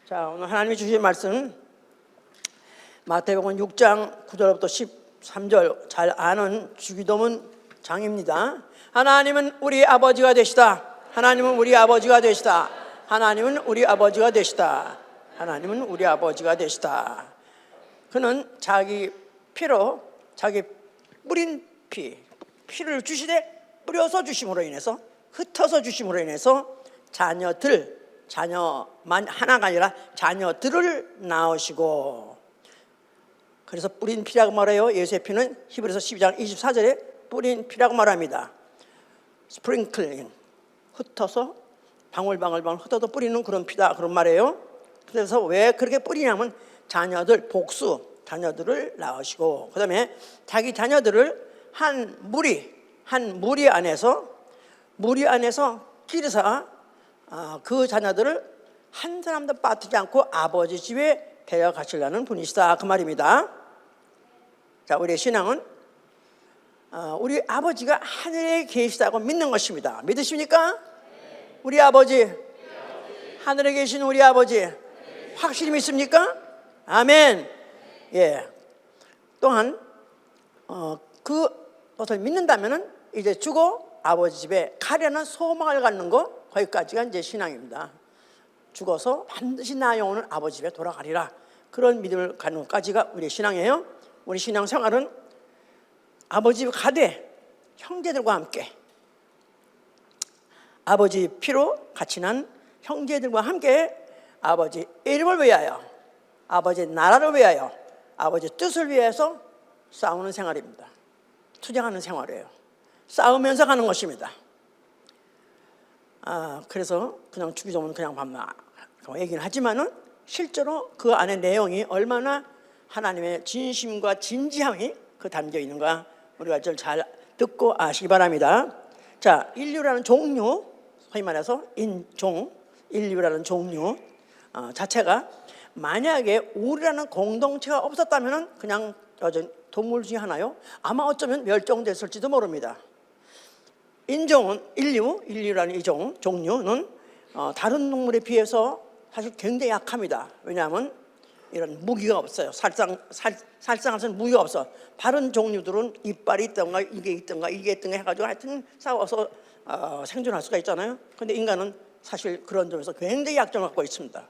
자, 오늘 하나님이 주신 말씀 마태복음 6장 9절부터 13절 잘 아는 주기도문 장입니다. 하나님은 우리 아버지가 되시다. 하나님은 우리 아버지가 되시다. 하나님은 우리 아버지가 되시다. 하나님은 우리 아버지가 되시다. 그는 자기 피로, 자기 뿌린 피를 주시되 뿌려서 주심으로 인해서, 흩어서 주심으로 인해서 자녀만 하나가 아니라 자녀들을 낳으시고, 그래서 뿌린 피라고 말해요. 예수의 피는 히브리서 12장 24절에 뿌린 피라고 말합니다. 스프링클링, 흩어서 방울방울 흩어서 뿌리는 그런 피다, 그런 말이에요. 그래서 왜 그렇게 뿌리냐면 자녀들, 복수 자녀들을 낳으시고, 그 다음에 자기 자녀들을 한 무리 안에서 기르사 그 자녀들을 한 사람도 빠뜨리지 않고 아버지 집에 데려가시려는 분이시다, 그 말입니다. 자, 우리의 신앙은 우리 아버지가 하늘에 계시다고 믿는 것입니다. 믿으십니까? 우리 아버지, 하늘에 계신 우리 아버지 확실히 믿습니까? 아멘. 예. 또한 그것을 믿는다면은 이제 죽어 아버지 집에 가려는 소망을 갖는 거, 거기까지가 이제 신앙입니다. 죽어서 반드시 나 영혼은 아버지 집에 돌아가리라, 그런 믿음을 갖는 것까지가 우리의 신앙이에요. 우리 신앙생활은 아버지 집 가되 형제들과 함께, 아버지 피로 같이 난 형제들과 함께 아버지 이름을 위하여, 아버지 나라를 위하여, 아버지 뜻을 위해서 싸우는 생활입니다. 투쟁하는 생활이에요. 싸우면서 가는 것입니다. 그래서 그냥 주기도문 그냥 반만 얘기는 하지만은 실제로 그 안에 내용이 얼마나 하나님의 진심과 진지함이 그 담겨 있는가 우리가 잘 듣고 아시기 바랍니다. 자, 인류라는 종류, 소위 말해서 인류라는 종류 자체가 만약에 우리라는 공동체가 없었다면 그냥 여전히 동물 중에 하나요? 아마 어쩌면 멸종됐을지도 모릅니다. 인류라는 이 종류는 다른 동물에 비해서 사실 굉장히 약합니다. 왜냐하면 이런 무기가 없어요. 살상할 무기가 없어. 다른 종류들은 이빨이 있던가 이게 있던가 해가지고 하여튼 싸워서 생존할 수가 있잖아요. 그런데 인간은 사실 그런 점에서 굉장히 약점을 갖고 있습니다.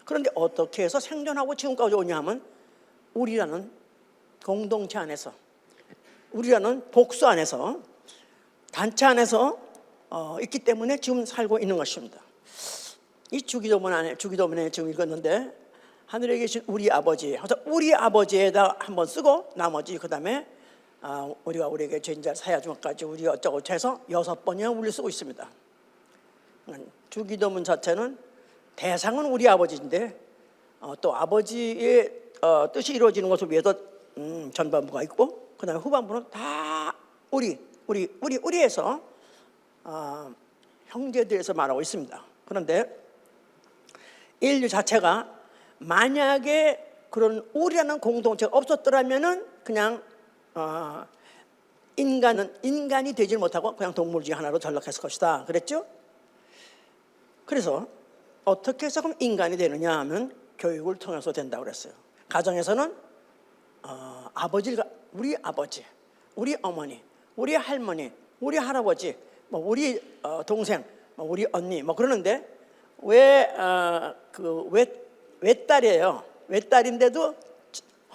그런데 어떻게 해서 생존하고 지금까지 오냐면 우리라는 공동체 안에서, 우리라는 복수 안에서, 단체 안에서 있기 때문에 지금 살고 있는 것입니다. 이 주기도문에 지금 읽었는데 하늘에 계신 우리 아버지, 우리 아버지에다 한번 쓰고 나머지 그 다음에 우리가 우리에게 죄인자 사야 주까지 우리 어쩌고 해서 6번이나 우리 쓰고 있습니다. 주기도문 자체는 대상은 우리 아버지인데 또 아버지의 뜻이 이루어지는 것을 위해서 전반부가 있고 그 다음에 후반부는 다 우리에서 형제들에서 말하고 있습니다. 그런데 인류 자체가 만약에 그런 우리라는 공동체가 없었더라면은 그냥 인간이 되질 못하고 그냥 동물 중에 하나로 전락했을 것이다, 그랬죠? 그래서 어떻게 해서 그럼 인간이 되느냐 하면 교육을 통해서 된다고 그랬어요. 가정에서는 우리 아버지, 우리 어머니, 우리 할머니, 우리 할아버지, 우리 동생, 우리 언니 그러는데 외딸이에요. 외딸인데도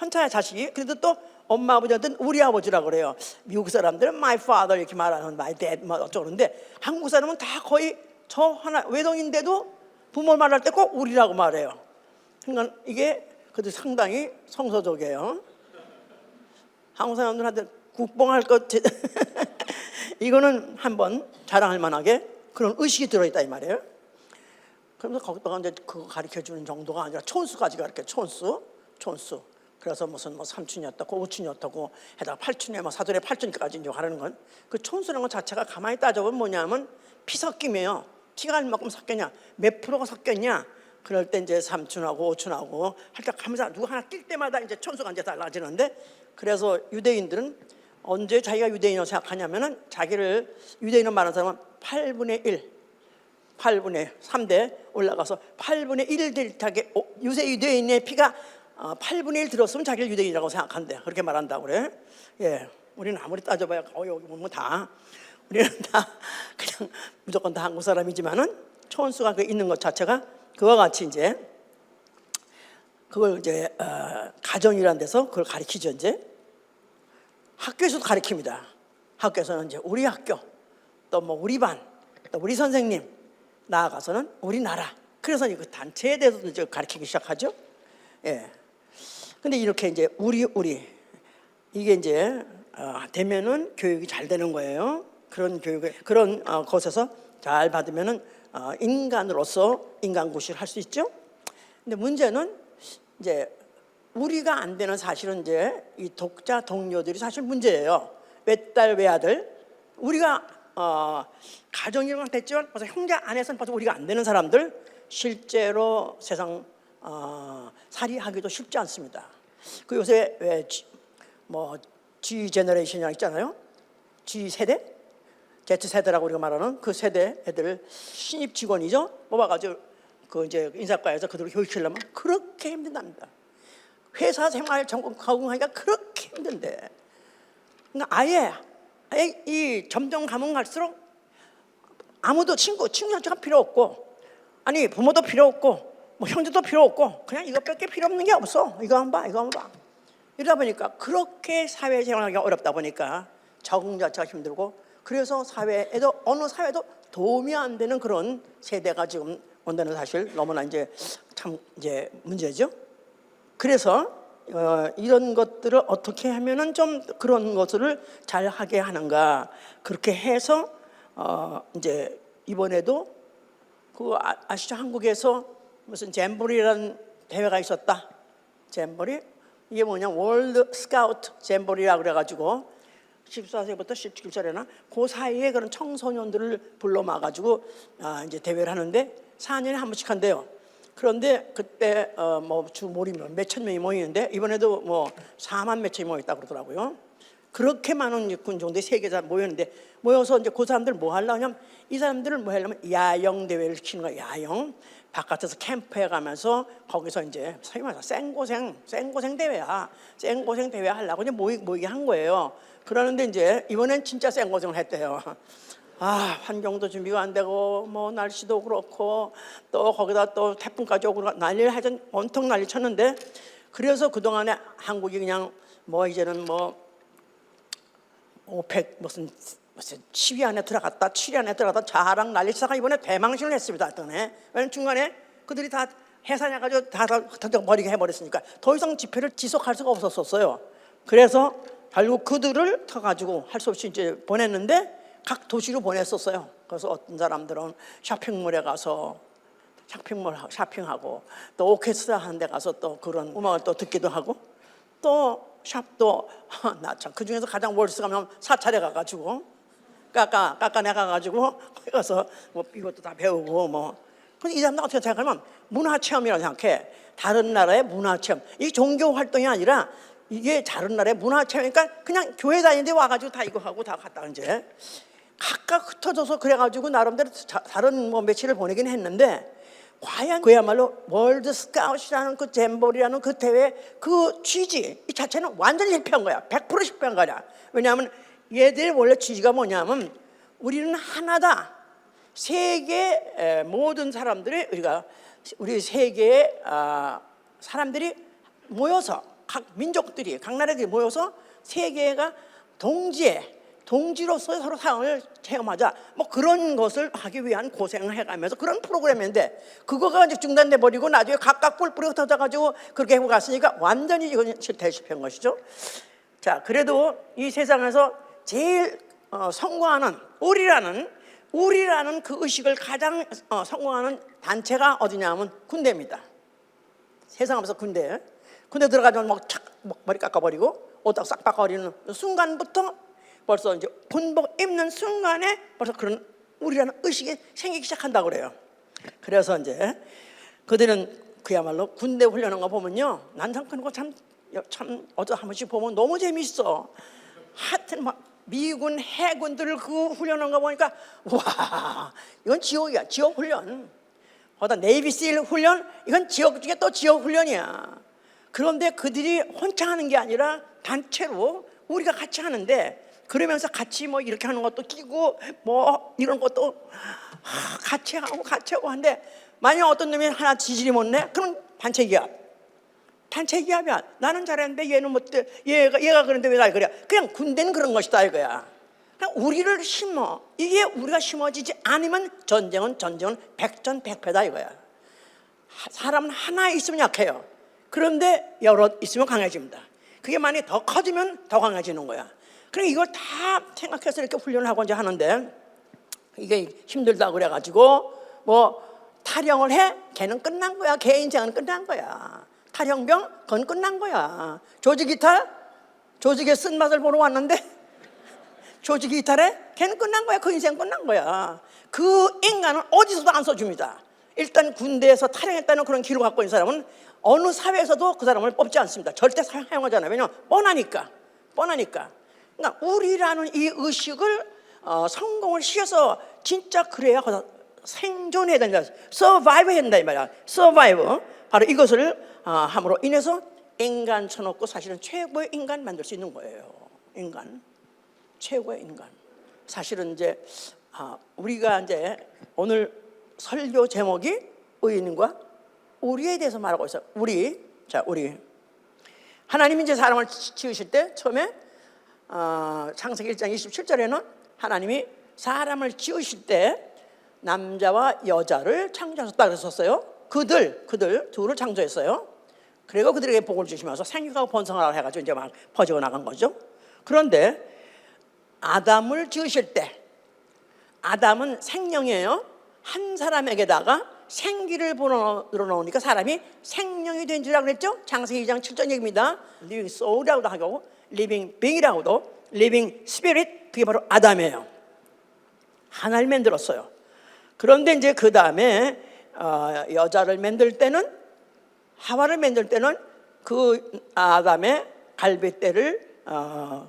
혼자의 자식이, 그래도 또 엄마 아버지한테는 우리 아버지라고 그래요. 미국 사람들은 my father 이렇게 말하는 my dad 어쩌고 그러는데 한국 사람은 다 거의 저 하나 외동인데도 부모 말할 때 꼭 우리라고 말해요. 그러니까 이게 그래도 상당히 성서적이에요. 한국 사람들한테 국뽕할 것 이거는 한번 자랑할 만하게 그런 의식이 들어있다 이 말이에요. 그러면서 거기다가 이제 그거 가르쳐주는 정도가 아니라 촌수까지 가르쳐. 촌수. 그래서 무슨 삼촌이었다고 오촌이었다고 해다가 팔촌에 사돈의 팔촌까지 이제 가르는 건, 그 촌수라는 것 자체가 가만히 따져보면 뭐냐면 피 섞임이에요. 피가 얼마큼 섞였냐, 몇 프로가 섞였냐. 그럴 때 이제 삼촌하고 오촌하고 할 때 가면서 누구 하나 낄 때마다 이제 촌수가 이제 달라지는데, 그래서 유대인들은 언제 자기가 유대인이라고 생각하냐면은 자기를 유대인으로 말하는 사람은 8분의 1 8분의 3대 올라가서 8분의 1 델타게 유세 유대인의 피가 8분의 1 들었으면 자기를 유대인이라고 생각한대. 그렇게 말한다고 그래. 예, 우리는 아무리 따져봐야 여기 보면 다 우리는 다 그냥 무조건 다 한국 사람이지만은 촌수가 그 있는 것 자체가 그와 같이 이제 그걸 이제 가정이라는 데서 그걸 가리키죠. 이제 학교에서도 가리킵니다. 학교에서는 이제 우리 학교, 또 뭐 우리 반, 또 우리 선생님, 나아가서는 우리나라. 그래서 그 단체에 대해서도 이제 가리키기 시작하죠. 예. 근데 이렇게 이제 우리 이게 이제 되면은 교육이 잘 되는 거예요. 그런 교육을 그런 곳에서 잘 받으면은 인간으로서 인간구실을 할 수 있죠. 근데 문제는 이제 우리가 안 되는 사실은 이제 이 독자 동료들이 사실 문제예요. 외딸 외아들 우리가 가정이랑 됐지만 벌써 형제 안에서는 벌써 우리가 안 되는 사람들 실제로 세상 살이하기도 쉽지 않습니다. 그 요새 뭐 G 제너레이션이라고 있잖아요. G 세대, Z 세대라고 우리가 말하는 그 세대 애들 신입 직원이죠. 뽑아가지고 그 이제 인사과에서 그들을 교육시키려면 그렇게 힘든답니다. 회사 생활 적응하기가 그렇게 힘든데, 그러니까 아예 이 점점 가면 갈수록 아무도 친구 자체가 필요 없고, 아니 부모도 필요 없고, 뭐 형제도 필요 없고, 그냥 이것밖에 필요 없는 게 없어. 이거 한번 봐. 이러다 보니까 그렇게 사회생활하기가 어렵다 보니까 적응 자체가 힘들고, 그래서 사회에도 어느 사회도 도움이 안 되는 그런 세대가 지금 온다는 사실 너무나 이제 참 이제 문제죠. 그래서 이런 것들을 어떻게 하면은 좀 그런 것을 잘 하게 하는가, 그렇게 해서 이제 이번에도 그 아시죠? 한국에서 무슨 잼보리라는 대회가 있었다. 잼보리 이게 뭐냐, 월드 스카우트 잼보리라고 그래가지고 14세부터 17살이나 그 사이에 그런 청소년들을 불러마가지고 이제 대회를 하는데 4년에 한 번씩 한대요. 그런데 그때 뭐 주 모이면 몇천 명이 모이는데 이번에도 뭐 4만 몇천이 모였다 그러더라고요. 그렇게 많은 군 정도의 세계자 모였는데, 모여서 이제 그 사람들 뭐 하려면, 이 사람들을 뭐 하려면 야영 대회를 시키는 거야. 야영 바깥에서 캠프해 가면서 거기서 이제 소위 말해서 생고생 대회야. 생고생 대회 하려고 이제 모이게 한 거예요. 그러는데 이제 이번엔 진짜 생고생을 했대요. 환경도 준비가 안 되고 뭐 날씨도 그렇고 또 거기다 또 태풍까지 오고 난리를 하여튼 온통 난리 쳤는데, 그래서 그동안에 한국이 그냥 뭐 이제는 뭐 오펙 무슨 10위 안에 들어갔다 7위 안에 들어갔다 자랑 난리 치다가 이번에 대망신을 했습니다. 왜냐면 중간에 그들이 다 해산해가지고 다 버리게 해버렸으니까 더 이상 집회를 지속할 수가 없었어요. 그래서 결국 그들을 터가지고 할 수 없이 이제 보냈는데 각 도시로 보냈었어요. 그래서 어떤 사람들은 쇼핑몰에 가서 쇼핑하고, 또 오케스트라 하는 데 가서 또 그런 음악을 또 듣기도 하고, 또 샵도 나 참 그 중에서 가장 월스 가면 사찰에 가가지고 깎아내 가가지고 거기 가서 뭐 이것도 다 배우고 뭐. 근데 이 사람들 어떻게 생각하면 문화 체험이라고 생각해. 다른 나라의 문화 체험. 이 종교 활동이 아니라 이게 다른 나라의 문화 체험이니까 그냥 교회 다니는데 와가지고 다 이거 하고 다 갔다 이제 각각 흩어져서 그래가지고 나름대로 다른 뭐 며칠을 보내긴 했는데, 과연 그야말로 월드 스카웃이라는 그 잼볼이라는 그 대회 그 취지 이 자체는 완전히 실패한 거야. 100% 실패한 거야. 왜냐하면 얘들의 원래 취지가 뭐냐면 우리는 하나다. 세계 모든 사람들이 우리 세계의 사람들이 모여서, 각 민족들이 각 나라들이 모여서 세계가 동지로서 서로 사랑을 체험하자, 뭐 그런 것을 하기 위한 고생을 해가면서 그런 프로그램인데, 그거가 이제 중단돼 버리고 나중에 각각 뿔뿔이 터져가지고 그렇게 해고 갔으니까 완전히 이건 실패한 것이죠. 자, 그래도 이 세상에서 제일 성공하는 우리라는 그 의식을 가장 성공하는 단체가 어디냐면 군대입니다. 세상에서 군대 들어가면 막 머리 깎아버리고 옷 싹 바꿔버리는 순간부터 벌써 이제 군복 입는 순간에 벌써 그런 우리라는 의식이 생기기 시작한다고 그래요. 그래서 이제 그들은 그야말로 군대 훈련한 거 보면요, 난 참 그런 거 참 어쩌 한 번씩 보면 너무 재밌어. 하여튼 막 미군 해군들을 그 훈련한 거 보니까 와, 이건 지옥이야. 지옥 훈련. 거기다 네이비실 훈련, 이건 지역 중에 또 지역 훈련이야. 그런데 그들이 혼자 하는 게 아니라 단체로 우리가 같이 하는데, 그러면서 같이 뭐 이렇게 하는 것도 끼고 뭐 이런 것도 같이 하고 하는데, 만약 어떤 놈이 하나 지질이 못 내, 그럼 단체기합. 단체기합이야. 나는 잘했는데 얘는 못해. 얘가 그런데 왜 나 그래? 그냥 군대는 그런 것이다 이거야. 그냥 우리를 심어. 이게 우리가 심어지지 않으면 전쟁은 백전백패다 이거야. 사람은 하나 있으면 약해요. 그런데 여럿 있으면 강해집니다. 그게 만약에 더 커지면 더 강해지는 거야. 그러니까 이걸 다 생각해서 이렇게 훈련을 하고 이제 하는데, 이게 힘들다 그래가지고 뭐 탈영을 해? 걔는 끝난 거야. 걔 인생은 끝난 거야. 탈영병? 그건 끝난 거야. 조직이탈? 조직의 쓴맛을 보러 왔는데 조직이 이탈해? 걔는 끝난 거야. 그 인생 끝난 거야. 그 인간은 어디서도 안 써줍니다. 일단 군대에서 탈영했다는 그런 기록 갖고 있는 사람은 어느 사회에서도 그 사람을 뽑지 않습니다. 절대 사용하잖아요. 왜냐하면 뻔하니까. 그러니까 우리라는 이 의식을 성공을 시켜서 진짜 그래야 생존해야 된다. 서바이브 해야 된다 이 말이야. 서바이브. 바로 이것을 함으로 인해서 인간 쳐놓고 사실은 최고의 인간 만들 수 있는 거예요. 인간. 최고의 인간. 사실은 이제 우리가 이제 오늘 설교 제목이 의인과 우리에 대해서 말하고 있어요. 우리. 하나님이 이제 사람을 지으실 때 처음에 창세기 1장 27절에는 하나님이 사람을 지으실 때 남자와 여자를 창조하셨다 그랬었어요. 그들 둘을 창조했어요. 그리고 그들에게 복을 주시면서 생육하고 번성하라 해가지고 이제 막 퍼지고 나간 거죠. 그런데 아담을 지으실 때, 아담은 생명이에요. 한 사람에게다가 생기를 불어넣으니까 사람이 생명이 된 줄이라고 그랬죠. 창세기 2장 7절 얘기입니다. living soul이라고도 하고 living being이라고도, living spirit, 그게 바로 아담이에요. 하나를 만들었어요. 그런데 이제 그 다음에 여자를 만들 때는, 하와를 만들 때는 그 아담의 갈빗대를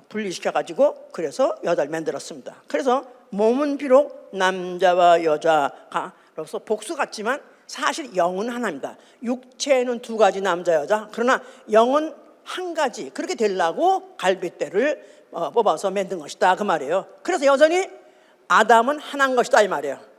분리시켜가지고 그래서 여자를 만들었습니다. 그래서 몸은 비록 남자와 여자로서 복수 같지만 사실 영은 하나입니다. 육체는 두 가지 남자 여자, 그러나 영은 한 가지. 그렇게 되려고 갈빗대를 뽑아서 만든 것이다 그 말이에요. 그래서 여전히 아담은 하나인 것이다 이 말이에요.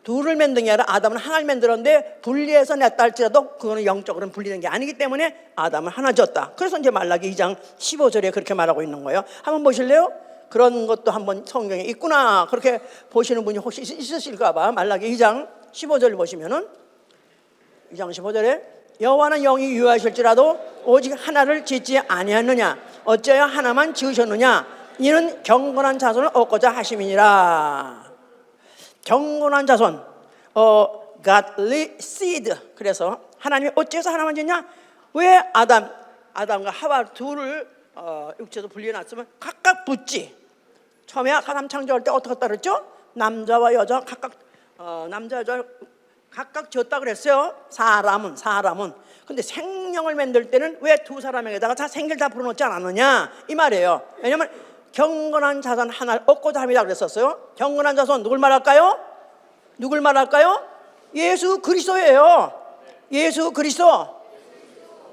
둘을 만든 게 아니라 아담은 하나를 만들었는데 분리해서 냈다 할지라도 그거는 영적으로는 분리된 게 아니기 때문에 아담은 하나졌다. 그래서 이제 말라기 2장 15절에 그렇게 말하고 있는 거예요. 한번 보실래요? 그런 것도 한번 성경에 있구나 그렇게 보시는 분이 혹시 있으실까 봐. 말라기 2장 15절을 보시면은 2장 15절에 여호와는 영이 유하실지라도 오직 하나를 짓지 아니하느냐, 어찌하여 하나만 지으셨느냐, 이는 경건한 자손을 얻고자 하심이니라. 경건한 자손, godly seed. 그래서 하나님이 어째서 하나만 짓냐? 왜 아담과 하와 둘을 육체에서 분리해놨으면 각각 붙지. 처음에 사람 창조할 때 어떻게 했다 그랬죠? 남자와 여자 각각 남자 여자 각각 지었다 그랬어요. 사람은. 근데 생명을 만들 때는 왜 두 사람에게다가 다 생기를 다 불어넣지 않았느냐 이 말이에요. 왜냐하면 경건한 자손 하나를 얻고자 합니다 그랬었어요. 경건한 자손 누굴 말할까요? 예수 그리스도예요. 예수 그리스도.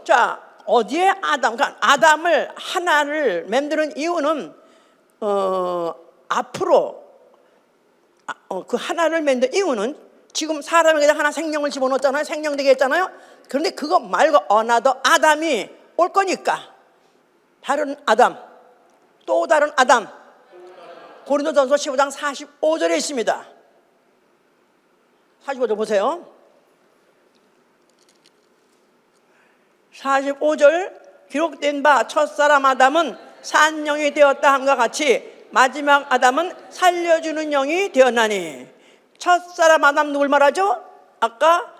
자, 어디에 아담을 하나를 만드는 이유는 앞으로 그 하나를 만든 이유는 지금 사람에게 하나 생명을 집어넣었잖아요. 생명되게 했잖아요. 그런데 그거 말고 another 아담이 올 거니까 다른 아담, 또 다른 아담. 고린도전서 15장 45절에 있습니다. 45절 보세요. 45절 기록된 바 첫사람 아담은 산 영이 되었다 함과 같이 마지막 아담은 살려주는 영이 되었나니. 첫사람 아담 누굴 말하죠? 아까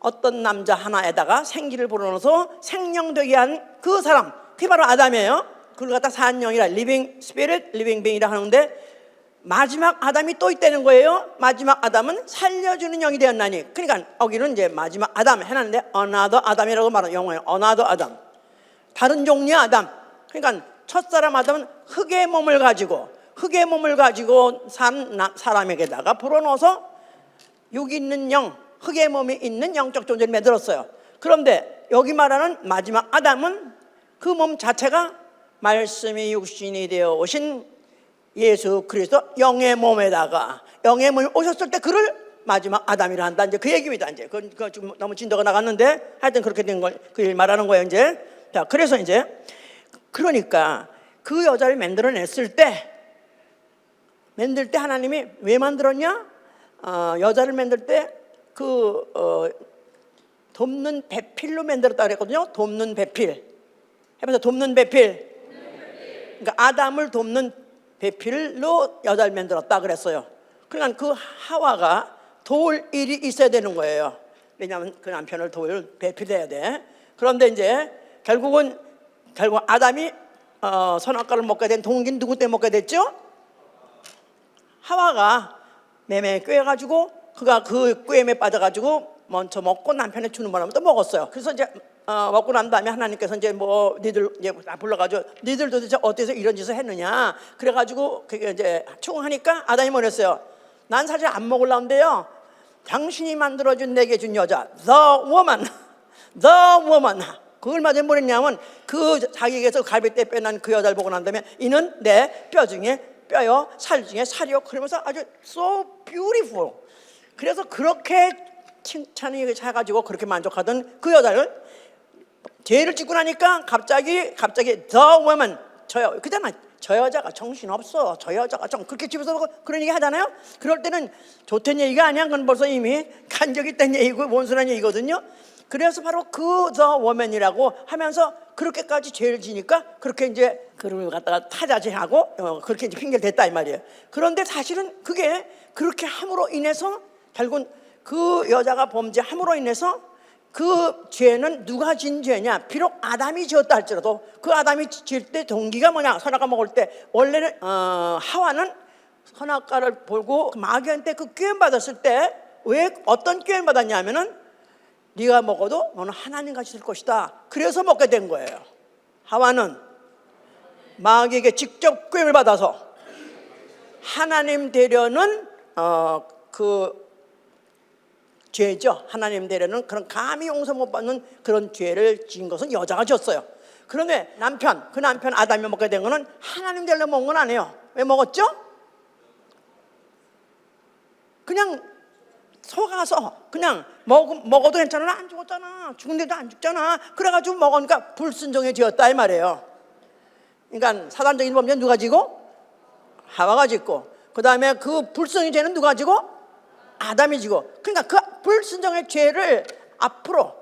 어떤 남자 하나에다가 생기를 불어넣어서 생명되게 한 그 사람, 그게 바로 아담이에요. 그걸 갖다 산 영이라 living spirit, living being이라 하는데 마지막 아담이 또 있다는 거예요. 마지막 아담은 살려주는 영이 되었나니. 그러니까 여기는 이제 마지막 아담 해놨는데 another 아담이라고 말하는 영어예요. another 아담, 다른 종류의 아담. 그러니까 첫사람 아담은 흙의 몸을 가지고 산 사람에게다가 불어넣어서 여기 있는 영, 흙의 몸이 있는 영적 존재를 만들었어요. 그런데 여기 말하는 마지막 아담은 그 몸 자체가 말씀이 육신이 되어 오신 예수 그리스도 영의 몸에다가, 영의 몸이 오셨을 때 그를 마지막 아담이라 한다. 이제 그 얘기입니다. 이제 그건 좀 너무 진도가 나갔는데 하여튼 그렇게 된 걸 그 일 말하는 거예요. 이제 자, 그래서 이제 그러니까 그 여자를 만들 때 하나님이 왜 만들었냐? 여자를 만들 때 돕는 배필로 만들었다 그랬거든요. 돕는 배필. 해보세요. 돕는 배필. 그러니까 아담을 돕는 배필로 여자를 만들었다 그랬어요. 그러니까 그 하와가 도울 일이 있어야 되는 거예요. 왜냐하면 그 남편을 도울 배필해야 돼. 그런데 이제 결국 아담이 선악과를 먹게 된 동기는 누구 때문에 먹게 됐죠? 하와가 매매 꿰가지고 그가 그 꿰매 빠져가지고 먼저 먹고 남편에 주는 바람에 또 먹었어요. 그래서 이제 먹고 난 다음에 하나님께서 이제 뭐 니들 이제 다 불러가지고 니들도 도대체 어디서 이런 짓을 했느냐 그래가지고 그게 이제 충하니까 아담이 뭐랬어요? 난 사실 안 먹으려는데요. 당신이 만들어준 내게 준 여자, the woman. 그 얼마 전에 뭐랬냐면 그 자기에게서 갈비뼈 빼난 그 여자를 보고 난 다음에 이는 내 뼈 중에 뼈요, 살 중에 살이요. 그러면서 아주 so beautiful. 그래서 그렇게 칭찬이 해가지고 그렇게 만족하던 그 여자를 죄를 짓고 나니까 갑자기 the woman, 그잖아. 저 여자가 정신없어. 저 여자가 좀 그렇게 집에서 그런 얘기 하잖아요. 그럴 때는 좋다는 얘기가 아니야. 그건 벌써 이미 간적 있다는 얘기고 원수란 얘기거든요. 그래서 바로 그 the woman이라고 하면서 그렇게까지 죄를 지니까 그렇게 이제 그를 갖다가 타자제하고 그렇게 이제 핑계를 댔다 이 말이에요. 그런데 사실은 그게 그렇게 함으로 인해서 결국은 그 여자가 범죄함으로 인해서 그 죄는 누가 진 죄냐? 비록 아담이 지었다 할지라도 그 아담이 지을 때 동기가 뭐냐? 선악과 먹을 때 원래는 하와는 선악과를 보고 마귀한테 그 기회 받았을 때 왜 어떤 기회를 받았냐면은 네가 먹어도 너는 하나님같이 될 것이다. 그래서 먹게 된 거예요. 하와는 마귀에게 직접 기회를 받아서 하나님 되려는 그 죄죠. 하나님 되려는 그런 감히 용서 못 받는 그런 죄를 지은 것은 여자가 졌어요. 그런데 그 남편 아담이 먹게 된 거는 하나님 되려고 먹은 건 아니에요. 왜 먹었죠? 그냥 속아서 그냥 먹어도 괜찮아. 안 죽었잖아. 죽은데도 안 죽잖아. 그래가지고 먹으니까 불순종해지었다 이 말이에요. 그러니까 사단적인 범죄는 누가 지고? 하와가 짓고, 그 다음에 그 불순종의 죄는 누가 지고? 아담이 지고. 그러니까 그 불순종의 죄를 앞으로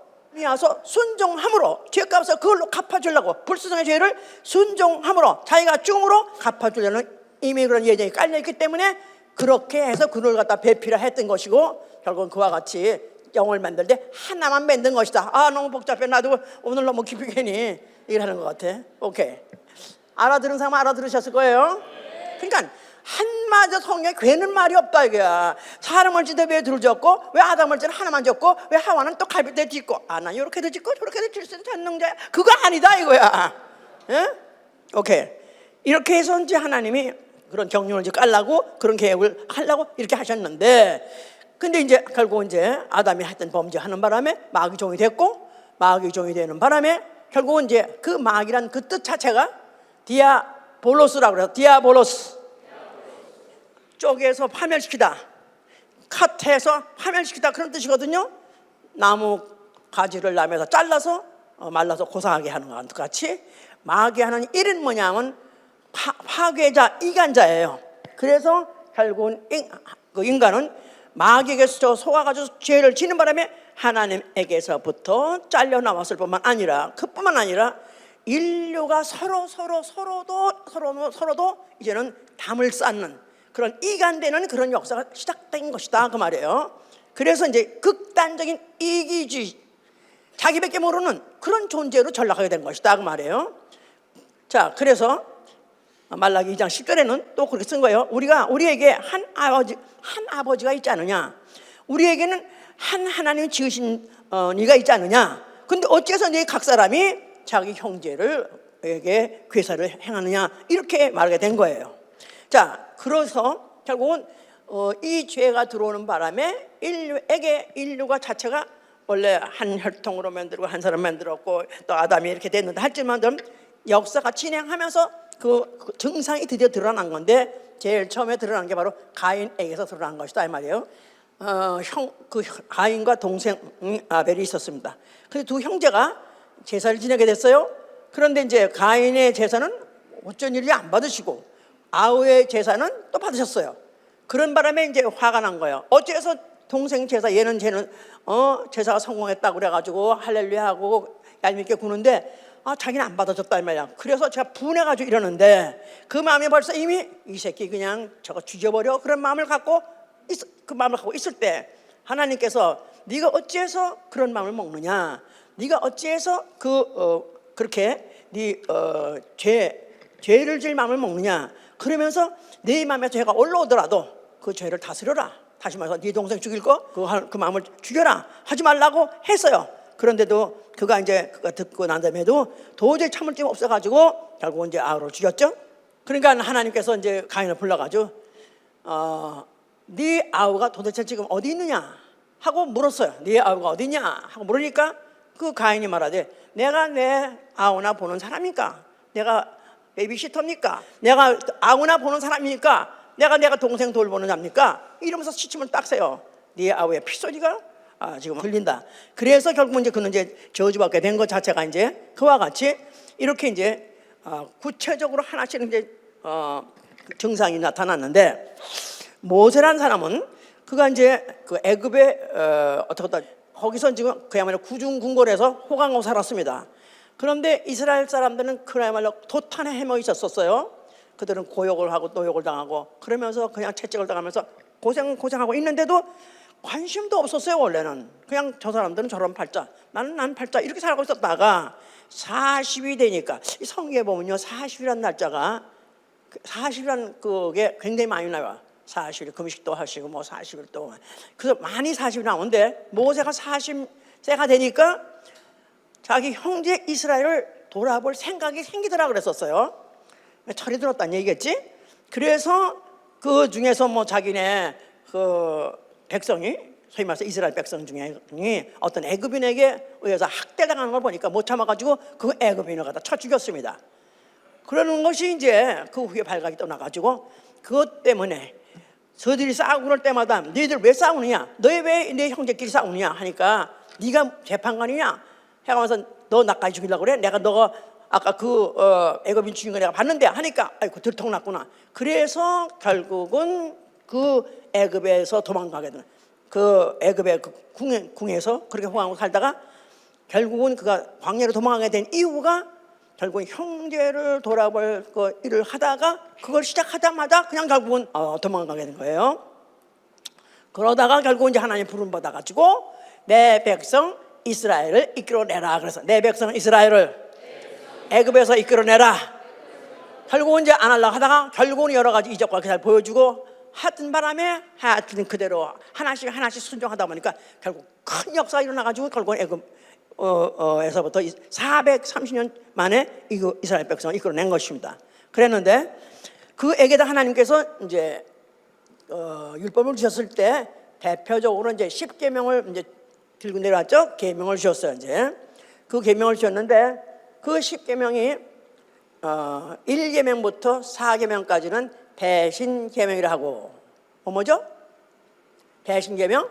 와서 순종함으로 죄값을 그걸로 갚아주려고, 불순종의 죄를 순종함으로 자기가 죽음으로 갚아주려는 이미 그런 예정이 깔려있기 때문에 그렇게 해서 그를 갖다 배필을 했던 것이고, 결국은 그와 같이 영을 만들 때 하나만 만든 것이다. 너무 복잡해. 나도 오늘 너무 깊이 괜히 얘기를 하는 것 같아. 오케이. 알아들은 사람 알아들으셨을 거예요. 그러니까 한마디 성경에 괴는 말이 없다 이거야. 사람을 짓때 왜 둘 짓고, 왜 아담을 짓때 하나만 짓고, 왜 하와는 또 갈비뼈 짓고, 난 이렇게도 짓고 저렇게도 짓을 수 있는 전능자야. 그거 아니다 이거야. 예? 오케이. 이렇게 해서 이제 하나님이 그런 경륜을 이제 깔라고 그런 계획을 하려고 이렇게 하셨는데, 근데 이제 결국 이제 아담이 했던 범죄하는 바람에 마귀 종이 됐고, 마귀 종이 되는 바람에 결국은 이제 그 마귀란 그 뜻 자체가 디아볼로스라고 그래요. 디아볼로스. 쪼개서 파멸시키다, 컷해서 파멸시키다 그런 뜻이거든요. 나무 가지를 남에서 잘라서 말라서 고상하게 하는 것 같이 마귀하는 일은 뭐냐면 파괴자, 이간자예요. 그래서 결국은 그 인간은 마귀에게서 속아가지고 죄를 지는 바람에 하나님에게서부터 잘려나왔을 뿐만 아니라, 그뿐만 아니라 인류가 서로도 이제는 담을 쌓는 그런 이간되는 그런 역사가 시작된 것이다 그 말이에요. 그래서 이제 극단적인 이기주의, 자기밖에 모르는 그런 존재로 전락하게 된 것이다 그 말이에요. 자, 그래서 말라기 2장 10절에는 또 그렇게 쓴 거예요. 우리에게 한 아버지가 있지 않느냐? 우리에게는 한 하나님 지으신 네가 있지 않느냐? 근데 어째서 네 각 사람이 자기 형제를 아우에게 괴사를 행하느냐 이렇게 말하게 된 거예요. 자, 그래서 결국은 이 죄가 들어오는 바람에 인류가 자체가 원래 한 혈통으로 만들고 한 사람 만들었고 또 아담이 이렇게 됐는데 하지만 역사가 진행하면서 그 증상이 드디어 드러난 건데 제일 처음에 드러난 게 바로 가인에게서 드러난 것이다 이 말이에요. 그 가인과 동생 아벨이 있었습니다. 그래서 두 형제가 제사를 지내게 됐어요. 그런데 이제 가인의 제사는 어쩐 일이 안 받으시고 아우의 제사는 또 받으셨어요. 그런 바람에 이제 화가 난 거예요. 어째서 동생 제사 쟤는 제사가 성공했다고 그래가지고 할렐루야 하고 얄밉게 구는데 자기는 안 받아줬다 이 말이야. 그래서 제가 분해가지고 이러는데 그 마음이 벌써 이미 이 새끼 그냥 저거 죽여버려 그런 마음을 갖고 있을 때 하나님께서 네가 어찌해서 그런 마음을 먹느냐, 네가 어찌해서 그렇게 죄를 질 마음을 먹느냐, 그러면서 네 마음에 죄가 올라오더라도 그 죄를 다스려라. 다시 말해서 네 동생 죽일 그 마음을 죽여라 하지 말라고 했어요. 그런데도 그가 듣고 난 다음에도 도저히 참을 힘이 없어가지고 결국 이제 아우를 죽였죠. 그러니까 하나님께서 이제 가인을 불러가지고 네 아우가 도대체 지금 어디 있느냐 하고 물었어요. 네 아우가 어디 있냐 하고 물으니까 그 가인이 말하되 내가 내 아우나 보는 사람입니까? 내가 베이비시터입니까? 내가 아우나 보는 사람이니까 내가 동생 돌보는 자입니까? 이러면서 시침을 딱 세요. 네 아우의 핏소리가 지금 들린다. 그래서 결국 이제 그는 이제 저주받게 된 것 자체가 이제 그와 같이 이렇게 이제 구체적으로 하나씩 이제 증상이 나타났는데 모세란 사람은 그가 이제 그 애굽에 거기서 지금 그야말로 구중궁궐에서 호강하고 살았습니다. 그런데 이스라엘 사람들은 그야말로 도탄에 헤매 있었어요. 그들은 고욕을 하고 노욕을 당하고 그러면서 그냥 채찍을 당하면서 고생하고 있는데도 관심도 없었어요. 원래는 그냥 저 사람들은 저런 팔자, 난 팔자 이렇게 살고 있었다가 40이 되니까 이 성경에 보면요 40이라는 날짜가 40이라는 그게 굉장히 많이 나와요. 40일 금식도 하시고 뭐 40일 동안 그래서 많이 40이 나오는데 모세가 40세가 되니까 자기 형제 이스라엘을 돌아볼 생각이 생기더라 그랬었어요. 철이 들었다는 얘기겠지. 그래서 그 중에서 뭐 자기네 그 백성이 소위 말해서 이스라엘 백성 중에 어떤 애굽인에게 의해서 학대당하는 걸 보니까 못 참아가지고 그 애굽인을 갖다 쳐 죽였습니다. 그러는 것이 이제 그 후에 발각이 떠나가지고 그것 때문에 저들이 싸우고 그럴 때마다 너희들 왜 싸우느냐, 너희 왜 내 형제끼리 싸우느냐 하니까 네가 재판관이냐 해가면서 너 나까지 죽이려고 그래? 너가 아까 애굽인 죽인 거 내가 봤는데 하니까 아이고 들통났구나. 그래서 결국은 그 애굽에서 도망가게 되는 그 애굽의 그 궁에서 그렇게 호강하고 살다가 결국은 그가 광야로 도망가게 된 이유가 결국은 형제를 돌아볼 일을 하다가 그걸 시작하자마자 그냥 결국은 도망가게 된 거예요. 그러다가 결국은 이제 하나님 부름 받아가지고 내 백성 이스라엘을 이끌어내라. 그래서 내 백성 이스라엘을 애굽에서 이끌어내라. 결국은 이제 안 하려고 하다가 결국은 여러 가지 이적과 기사를 보여주고 하여튼 바람에 하여튼 그대로 하나씩 순종하다 보니까 결국 큰 역사가 일어나가지고 결국은 애굽에서부터 430년 만에 이스라엘 백성을 이끌어낸 것입니다. 그랬는데 그에게다 하나님께서 이제 율법을 주셨을 때 대표적으로 이제 10계명을 이제 들고 내려왔죠. 계명을 주셨어요. 이제 그 계명을 주셨는데 그 10계명이 1계명부터 4계명까지는 배신계명이라 하고 뭐죠? 배신계명?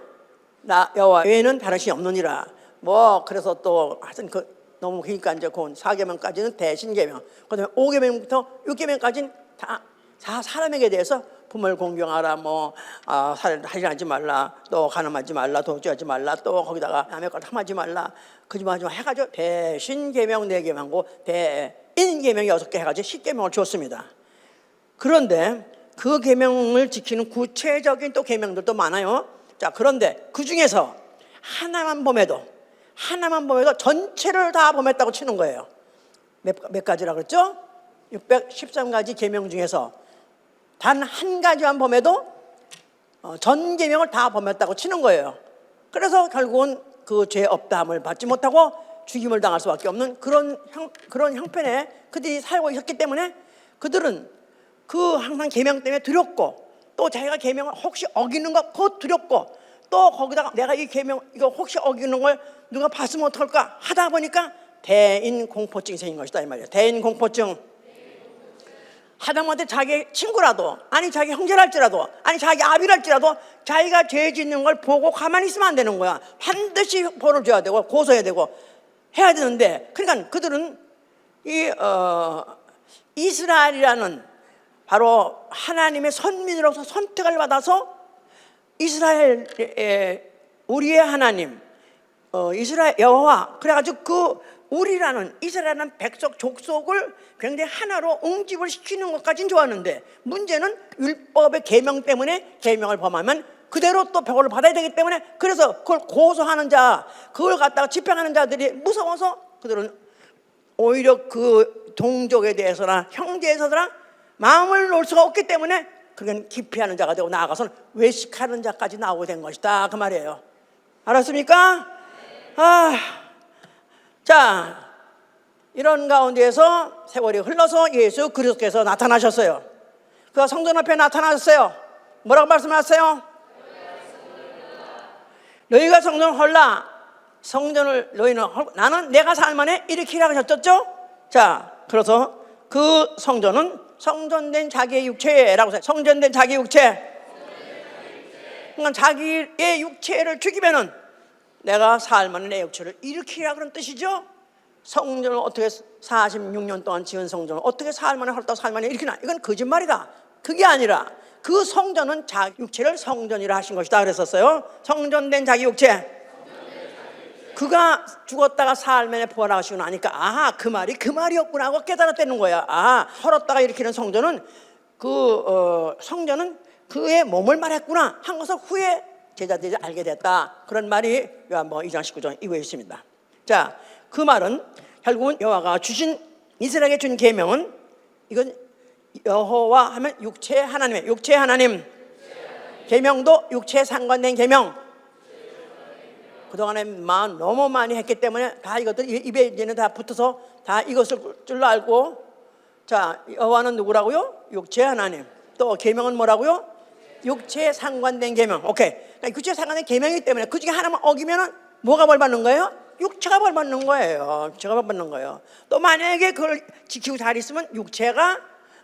나 여호와 외에는 다른 신이 없느니라. 뭐 그래서 또 하여튼 너무 그러니까 이제 그 4계명까지는 배신계명. 그다음에 5계명부터 6계명까지는 다 사람에게 대해서 품을 공경하라, 뭐 살인하지 말라, 또 간음하지 말라, 도주하지 말라, 또 거기다가 남의 걸 탐하지 말라, 거짓말하지 말라 해가지고 배신계명 4계명하고 배인계명 6개 해가지고 10계명을 주었습니다. 그런데 그 계명을 지키는 구체적인 또 계명들도 많아요. 자, 그런데 그 중에서 하나만 범해도 전체를 다 범했다고 치는 거예요. 몇 가지라 그랬죠? 613가지 계명 중에서 단 한 가지만 범해도 전 계명을 다 범했다고 치는 거예요. 그래서 결국은 그 죄 없다함을 받지 못하고 죽임을 당할 수밖에 없는 그런 형편에 그들이 살고 있었기 때문에 그들은 그 항상 계명 때문에 두렵고, 또 자기가 계명을 혹시 어기는 것 그것 두렵고, 또 거기다가 내가 이 계명 이거 혹시 어기는 걸 누가 봤으면 어떡할까 하다 보니까 대인 공포증이 생긴 것이다 이 말이에요. 대인 공포증. 하다못해 자기 친구라도, 아니 자기 형제랄지라도, 아니 자기 아비랄지라도 자기가 죄 짓는 걸 보고 가만히 있으면 안 되는 거야. 반드시 벌을 줘야 되고 고소해야 되고 해야 되는데, 그러니까 그들은 이스라엘이라는 바로 하나님의 선민으로서 선택을 받아서 이스라엘 우리의 하나님 이스라엘 여호와, 그래가지고 그 우리라는 이스라엘이라는 백성 족속을 굉장히 하나로 응집을 시키는 것까지는 좋았는데, 문제는 율법의 계명 때문에 계명을 범하면 그대로 또 벌을 받아야 되기 때문에, 그래서 그걸 고소하는 자, 그걸 갖다가 집행하는 자들이 무서워서 그들은 오히려 그 동족에 대해서나 형제에 대해서나 마음을 놓을 수가 없기 때문에 그건 기피하는 자가 되고 나아가서는 외식하는 자까지 나오게 된 것이다 그 말이에요. 알았습니까? 자, 이런 가운데에서 세월이 흘러서 예수 그리스도께서 나타나셨어요. 그가 성전 앞에 나타나셨어요. 뭐라고 말씀하셨어요? 너희가 성전을 헐라. 성전을 너희는 헐고 나는 내가 살만해 일으키라고 하셨죠? 자, 그래서 그 성전은 성전된 자기의 육체라고 해서 성전된 자기 육체. 그러니까 자기의 육체를 죽이면은 내가 살만한 내 육체를 일으키라 그런 뜻이죠. 성전을 어떻게 46년 동안 지은 성전을 어떻게 살만해 헐다 살만해 일으키나? 이건 거짓말이다. 그게 아니라 그 성전은 자기 육체를 성전이라 하신 것이다 그랬었어요. 성전된 자기 육체. 그가 죽었다가 살만에 부활하시고 나니까 아하, 그 말이 그 말이었구나 하고 깨달았다는 거야. 헐었다가 일으키는 성전은 성전은 그의 몸을 말했구나 한 것을 후에 제자들이 알게 됐다. 그런 말이 요한복음 2장 19절 이후에 있습니다. 자, 그 말은 결국은 여호와가 주신 이스라엘에게 준 계명은, 이건 여호와 하면 육체 하나님의 육체 하나님, 계명도 육체에 상관된 계명. 그동안에 너무 많이 했기 때문에 다 이것들 입에 이제는 다 붙어서 다 이것을 줄로 알고, 자, 여호와는 누구라고요? 육체 하나님. 또 계명은 뭐라고요? 육체에 상관된 계명. 오케이. 그러니까 육체에 상관된 계명이기 때문에 그 중에 하나만 어기면은 뭐가 벌 받는 거예요? 육체가 벌 받는 거예요. 육체가 벌 받는 거예요. 또 만약에 그걸 지키고 잘 있으면 육체가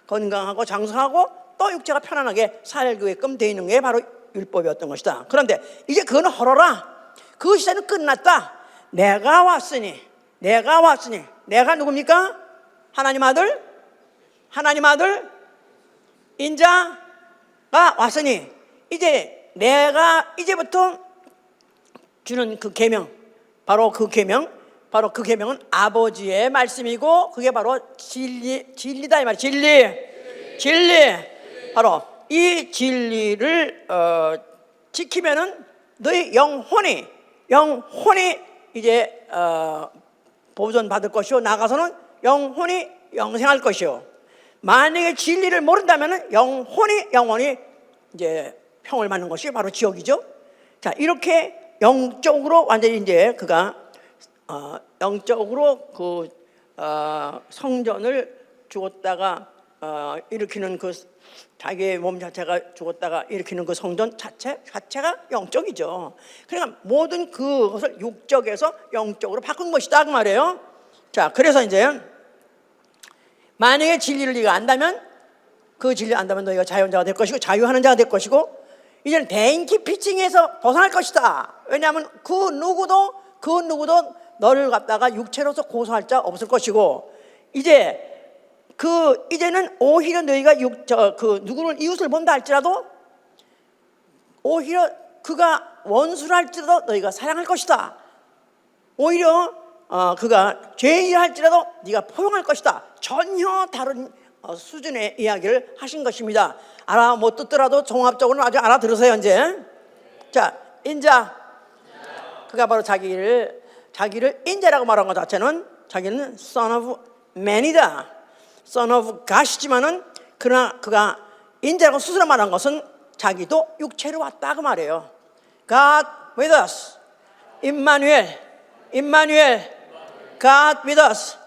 건강하고 장수하고 또 육체가 편안하게 살게끔 되어 있는 게 바로 율법이었던 것이다. 그런데 이제 그거는 헐어라. 그 시대는 끝났다. 내가 왔으니 내가 누굽니까? 하나님 아들 인자가 왔으니 이제 내가 이제부터 주는 그 계명, 바로 그 계명은 아버지의 말씀이고 그게 바로 진리다 이 말이야. 진리. 바로 이 진리를 지키면은 너희 영혼이 이제 보존 받을 것이요, 나가서는 영혼이 영생할 것이요. 만약에 진리를 모른다면은 영혼이 이제 평을 받는 것이 바로 지옥이죠. 자, 이렇게 영적으로 완전히 이제 그가 영적으로 그 성전을 죽었다가 일으키는 그 자기의 몸 자체가 죽었다가 일으키는 그 성전 자체가 영적이죠. 그러니까 모든 그것을 육적에서 영적으로 바꾼 것이다 그 말이에요. 자, 그래서 이제 만약에 진리를 네가 안다면, 그 진리를 안다면 너희가 자유자가 될 것이고 자유하는 자가 될 것이고, 이제는 대인기피증에서 벗어날 것이다. 왜냐하면 그 누구도 너를 갖다가 육체로서 고소할 자 없을 것이고, 이제는 오히려 너희가 누구를 이웃을 본다 할지라도 오히려 그가 원수를 할지라도 너희가 사랑할 것이다. 오히려 그가 죄인이라 할지라도 네가 포용할 것이다. 전혀 다른 수준의 이야기를 하신 것입니다. 알아 못 듣더라도 종합적으로 아주 알아들으세요 이제. 자, 인자. 그가 바로 자기를 인자라고 말한 것 자체는 자기는 Son of Man이다. Son of God이지만은 그러나 그가 인자라고 스스로 말한 것은 자기도 육체로 왔다 그 말이에요. God with us. 임마누엘. God with us.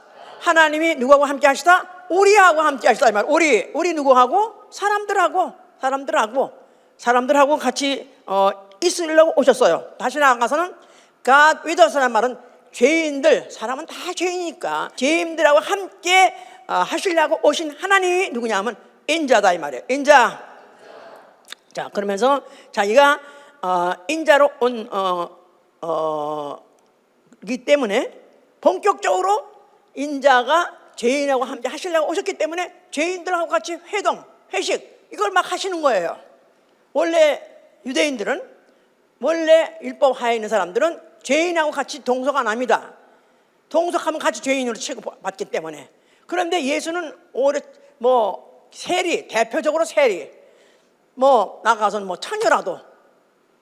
하나님이 누구하고 함께 하시다? 우리하고 함께 하시다 이 말. 우리 누구하고? 사람들하고 같이 있으려고 오셨어요. 다시 나아가서는 God with us라는 말은 죄인들, 사람은 다 죄인이니까 죄인들하고 함께 하시려고 오신 하나님이 누구냐 하면 인자다 이 말이에요. 인자. 자, 그러면서 자기가 인자로 기 때문에 본격적으로 인자가 죄인하고 함께 하시려고 오셨기 때문에 죄인들하고 같이 회식 이걸 막 하시는 거예요. 원래 유대인들은, 원래 율법 하에 있는 사람들은 죄인하고 같이 동석 안 합니다. 동석하면 같이 죄인으로 취급받기 때문에. 그런데 예수는 오래 대표적으로 세리 나가서 창녀라도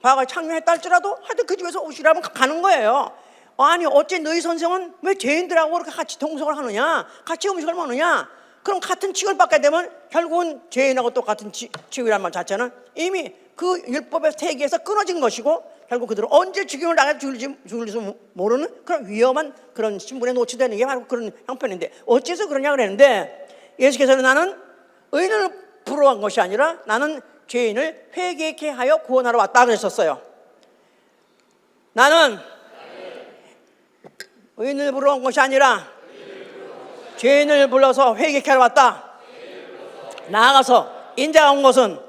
과거에 창녀했다 할지라도 하여튼 그 집에서 오시라면 가는 거예요. 아니 어째 너희 선생은 왜 죄인들하고 그렇게 같이 동석을 하느냐, 같이 음식을 먹느냐. 그럼 같은 취급을 받게 되면 결국은 죄인하고 똑같은 취급이란 말 자체는 이미 그 율법의 세계에서 끊어진 것이고 결국 그들은 언제 죽임을 당해 죽을지 모르는 그런 위험한 그런 신분에 노출되는 게 바로 그런 형편인데, 어째서 그러냐 그랬는데 예수께서는 나는 의인을 부르러 온 것이 아니라 나는 죄인을 회개케 하여 구원하러 왔다 그랬었어요. 나는 의인을 부르러 온 것이 아니라 죄인을 불러서 회개케 하러 왔다. 나아가서 인자가 온 것은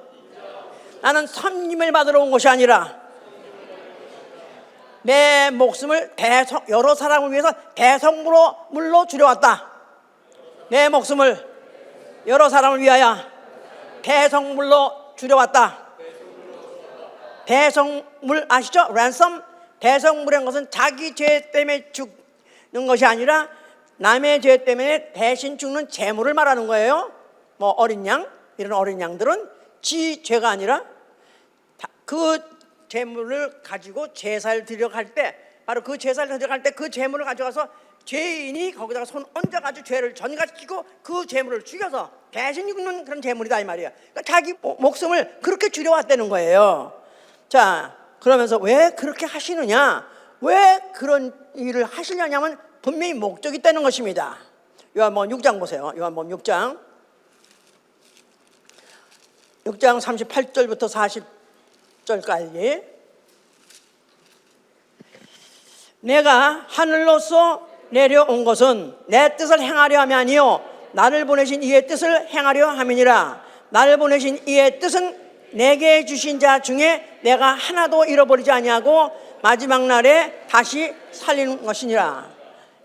나는 선임을 받으러 온 것이 아니라 내 목숨을 여러 사람을 위해서 대성물로 줄여왔다. 내 목숨을 여러 사람을 위하여 대성물로 줄여왔다. 대성물 아시죠? ransom. 대성물이라는 것은 자기 죄 때문에 죽는 것이 아니라 남의 죄 때문에 대신 죽는 제물을 말하는 거예요. 어린 양, 이런 어린 양들은 지 죄가 아니라 그 제물을 가지고 제사를 드려갈 때, 바로 그 제사를 드려갈 때 그 제물을 가져가서 죄인이 거기다가 손 얹어가지고 죄를 전가시키고 그 제물을 죽여서 대신 죽는 그런 제물이다 이 말이에요. 그러니까 자기 목숨을 그렇게 줄여왔다는 거예요. 자, 그러면서 왜 그렇게 하시느냐, 왜 그런 일을 하시려냐면 분명히 목적이 있다는 것입니다. 요한복음 6장 보세요. 요한복음 6장 38절부터 40절까지. 내가 하늘로서 내려온 것은 내 뜻을 행하려 함이 아니요 나를 보내신 이의 뜻을 행하려 함이니라. 나를 보내신 이의 뜻은 내게 주신 자 중에 내가 하나도 잃어버리지 아니하고 마지막 날에 다시 살리는 것이니라.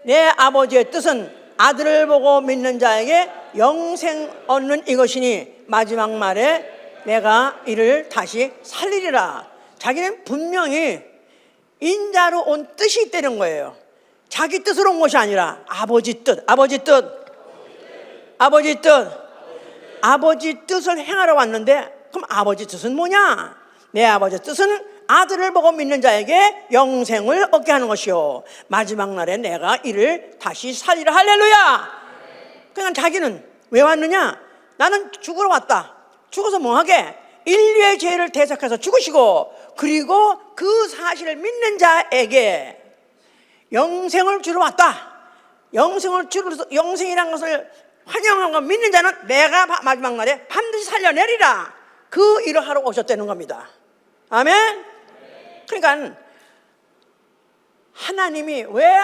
내 아버지의 뜻은 아들을 보고 믿는 자에게 영생 얻는 이것이니 마지막 날에 내가 이를 다시 살리리라. 자기는 분명히 인자로 온 뜻이 있다는 거예요. 자기 뜻으로 온 것이 아니라 아버지 뜻을 행하러 왔는데, 그럼 아버지 뜻은 뭐냐? 내 아버지 뜻은 아들을 보고 믿는 자에게 영생을 얻게 하는 것이요 마지막 날에 내가 이를 다시 살리라. 할렐루야. 그러니까 자기는 왜 왔느냐? 나는 죽으러 왔다. 죽어서 뭐하게? 인류의 죄를 대속해서 죽으시고, 그리고 그 사실을 믿는 자에게 영생을 주러 왔다. 영생이라는 것을 환영하고 믿는 자는 내가 마지막 날에 반드시 살려내리라. 그 일을 하러 오셨다는 겁니다. 아멘. 그러니까 하나님이 왜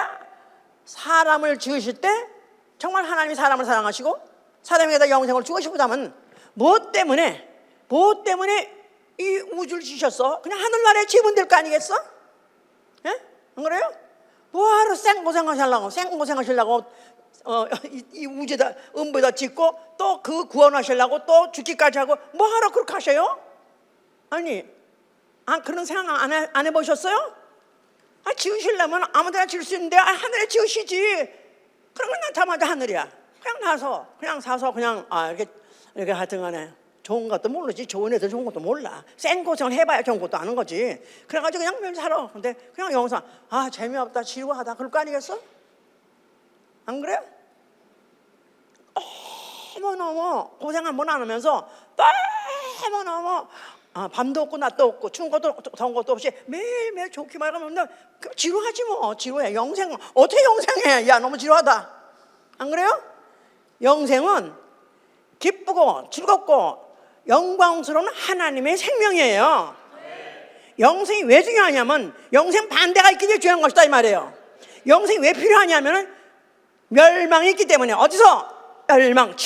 사람을 지으실 때 정말 하나님이 사람을 사랑하시고 사람에게다 영생을 주시고자 하면 무엇 때문에 이 우주를 지으셨어? 그냥 하늘나라에 지으면 될 거 아니겠어? 예? 안 그래요? 뭐하러 생고생하시려고 이 우주에다 음부에다 짓고 또 그 구원하시려고 또 죽기까지 하고 뭐하러 그렇게 하셔요? 아니 그런 생각 안 해보셨어요? 지으시려면 아무데나 지을 수 있는데 하늘에 지으시지. 그러면 나자마자 하늘이야. 그냥 사서 이렇게 하여튼간에 좋은 것도 모르지. 좋은 애들 좋은 것도 몰라. 생고생을 해봐야 좋은 것도 아는 거지. 그래가지고 그냥 매일 살아. 근데 그냥 영상 재미없다 지루하다 그럴 거 아니겠어? 안 그래요? 너무너무 고생 한번 안 하면서 너무너무 밤도 없고 낮도 없고 추운 것도 더운 것도 없이 매일매일 좋기만 하면 지루하지 뭐. 지루해. 영생 어떻게 영생해? 야, 너무 지루하다. 안 그래요? 영생은 기쁘고 즐겁고 영광스러운 하나님의 생명이에요. 영생이 왜 중요하냐면 영생 반대가 있기 때문에 중요한 것이다 이 말이에요. 영생이 왜 필요하냐면 멸망이 있기 때문에. 어디서? 멸망,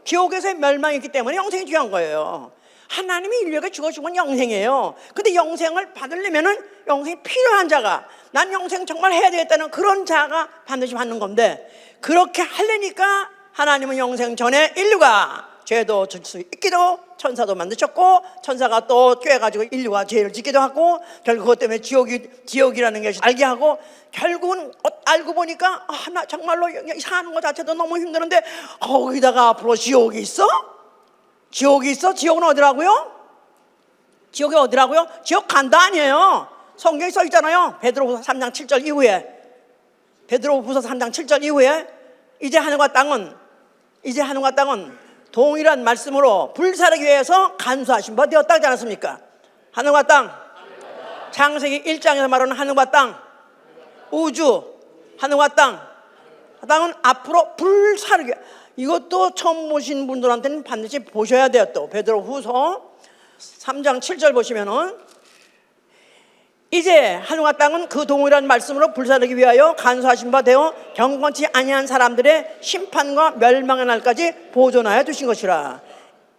지옥에서의 멸망이 있기 때문에 영생이 중요한 거예요. 하나님이 인류에게 주어준 건 영생이에요. 근데 영생을 받으려면은 영생이 필요한 자가, 난 영생 정말 해야 되겠다는 그런 자가 반드시 받는 건데, 그렇게 하려니까 하나님은 영생 전에 인류가 죄도 질 수 있기도, 천사도 만드셨고, 천사가 또 죄가지고 인류가 죄를 짓기도 하고, 결국 그것 때문에 지옥이라는 것을 알게 하고, 결국은 알고 보니까 나 정말로 사는 것 자체도 너무 힘드는데 거기다가 앞으로 지옥이 있어? 지옥이 있어? 지옥은 어디라고요? 지옥이 어디라고요? 지옥 간다 아니에요. 성경에 써 있잖아요. 베드로후서 3장 7절 이후에, 베드로후서 3장 7절 이후에 이제 하늘과 땅은 동일한 말씀으로 불사르기 위해서 간수하신 바 되었다 하지 않았습니까? 하늘과 땅, 창세기 1장에서 말하는 하늘과 땅, 우주, 하늘과 땅은 앞으로 불사르기. 이것도 처음 보신 분들한테는 반드시 보셔야 돼요. 또 베드로후서 3장 7절 보시면은 이제 하늘과 땅은 그 동일한 말씀으로 불사르기 위하여 간수하신 바 되어 경건치 아니한 사람들의 심판과 멸망의 날까지 보존하여 두신 것이라.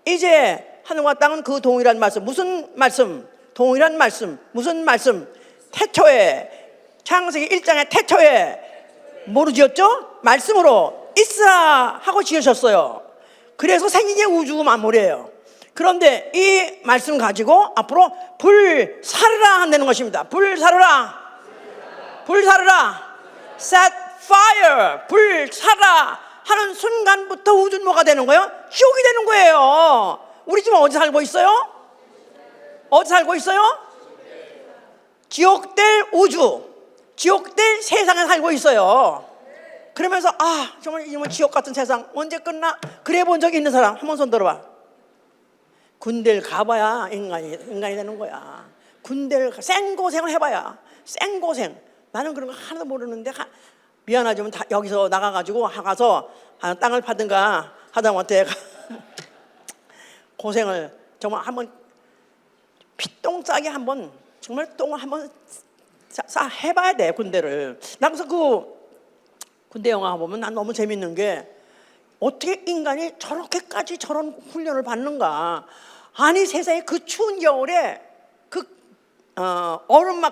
이제 하늘과 땅은 그 동일한 말씀. 무슨 말씀? 동일한 말씀. 무슨 말씀? 태초에, 창세기 1장의 태초에 뭐로 지었죠? 말씀으로 있으라 하고 지으셨어요. 그래서 생긴 게 우주 만물이에요. 그런데 이 말씀 가지고 앞으로 불사르라 한다는 것입니다. 불사르라, set fire, 불사르라 하는 순간부터 우주는 뭐가 되는 거예요? 지옥이 되는 거예요. 우리 지금 어디 살고 있어요? 어디 살고 있어요? 지옥될 우주, 지옥될 세상에 살고 있어요. 그러면서 정말 이놈의 지옥 같은 세상 언제 끝나? 그래 본 적이 있는 사람 한 번 손 들어봐. 군대를 가봐야 인간이 되는 거야. 군대를 생고생을 해봐야. 생고생. 나는 그런 거 하나도 모르는데 미안하지만 여기서 나가가지고 가서 땅을 파든가 하다못해 고생을 정말 한번 피똥 싸게 한번 정말 똥을 한번 해봐야 돼. 군대를. 나 그래서 그 군대 영화 보면 난 너무 재밌는 게 어떻게 인간이 저렇게까지 저런 훈련을 받는가. 아니 세상에 그 추운 겨울에 얼음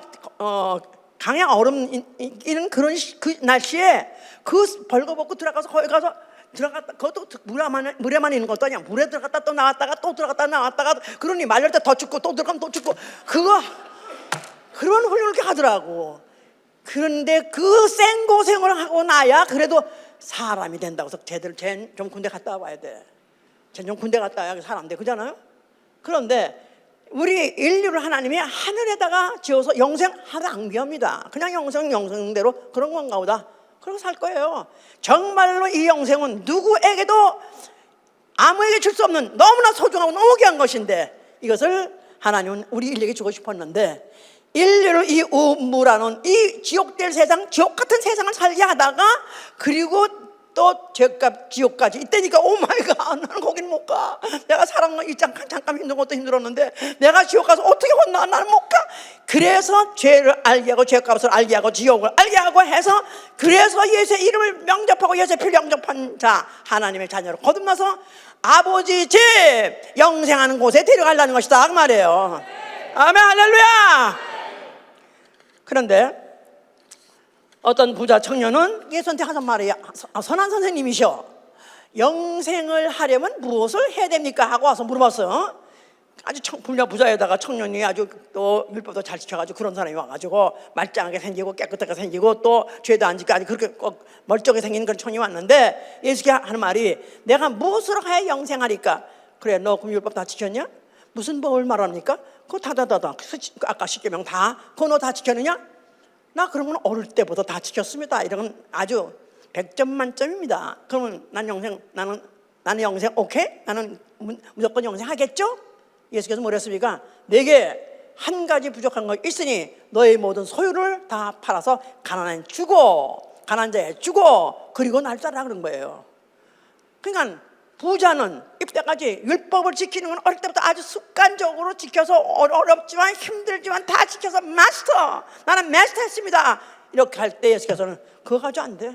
강양 얼음 이는 그런 그 날씨에 그 벌거벗고 들어가서 거기 가서 들어갔다 그것도 물에만 있는 것도 아니야. 물에 들어갔다 또 나왔다가 또 들어갔다 나왔다가 그러니 말릴 때 더 춥고 또 들어가면 또 춥고 그런 훈련을 이렇게 하더라고. 그런데 그 생고생을 하고 나야 그래도 사람이 된다고 해서 쟤좀 군대 갔다 와야 돼. 쟤 좀 군대 갔다 와야 사람 돼. 그잖아요. 그런데 우리 인류를 하나님이 하늘에다가 지어서 영생 하나 낭비합니다. 그냥 영생대로 그런 건가 보다. 그러고 살 거예요. 정말로 이 영생은 누구에게도 아무에게 줄 수 없는 너무나 소중하고 너무 귀한 것인데 이것을 하나님은 우리 인류에게 주고 싶었는데 인류를 이 우물하는 이 지옥될 세상, 지옥 같은 세상을 살게 하다가 그리고 또 죄값 지옥까지 있다니까. 오마이갓, 나는 거긴 못 가. 내가 사랑을 잠깐 힘든 것도 힘들었는데 내가 지옥 가서 어떻게 혼나? 나는 못 가. 그래서 죄를 알게 하고 죄값을 알게 하고 지옥을 알게 하고 해서 그래서 예수의 이름을 명접하고 예수의 피를 영접한 자 하나님의 자녀로 거듭나서 아버지 집 영생하는 곳에 데려가려는 것이다 그 말이에요. 아멘 할렐루야. 그런데 어떤 부자 청년은 예수한테 하던 말이 선한 선생님이셔. 영생을 하려면 무엇을 해야 됩니까? 하고 와서 물어봤어요. 아주 부자에다가 청년이 아주 또 율법도 잘 지켜가지고 그런 사람이 와가지고 말짱하게 생기고 깨끗하게 생기고 또 죄도 안 짓고 아주 그렇게 꼭 멀쩡하게 생긴 그런 청년이 왔는데 예수가 하는 말이 내가 무엇으로 해야 영생하리까? 그래 너 그럼 율법 다 지켰냐? 무슨 법을 말합니까? 그거 다다다다 아까 10계명 다 그거 너 다 지켰느냐? 나 그런 건 어릴 때부터 다 지켰습니다. 이런 건 아주 100점 만점입니다. 그러면 나는 나는 영생 오케이? 나는 무조건 영생 하겠죠? 예수께서 뭐라 했습니까? 내게 한 가지 부족한 거 있으니 너의 모든 소유를 다 팔아서 가난한 주고 가난한 자에 주고 그리고 날 따라 그런 거예요. 그러니까 부자는 이때까지 율법을 지키는 건 어릴 때부터 아주 습관적으로 지켜서 어렵지만 힘들지만 다 지켜서 마스터, 나는 마스터 했습니다 이렇게 할 때 예수께서는 그거 가지고 안 돼.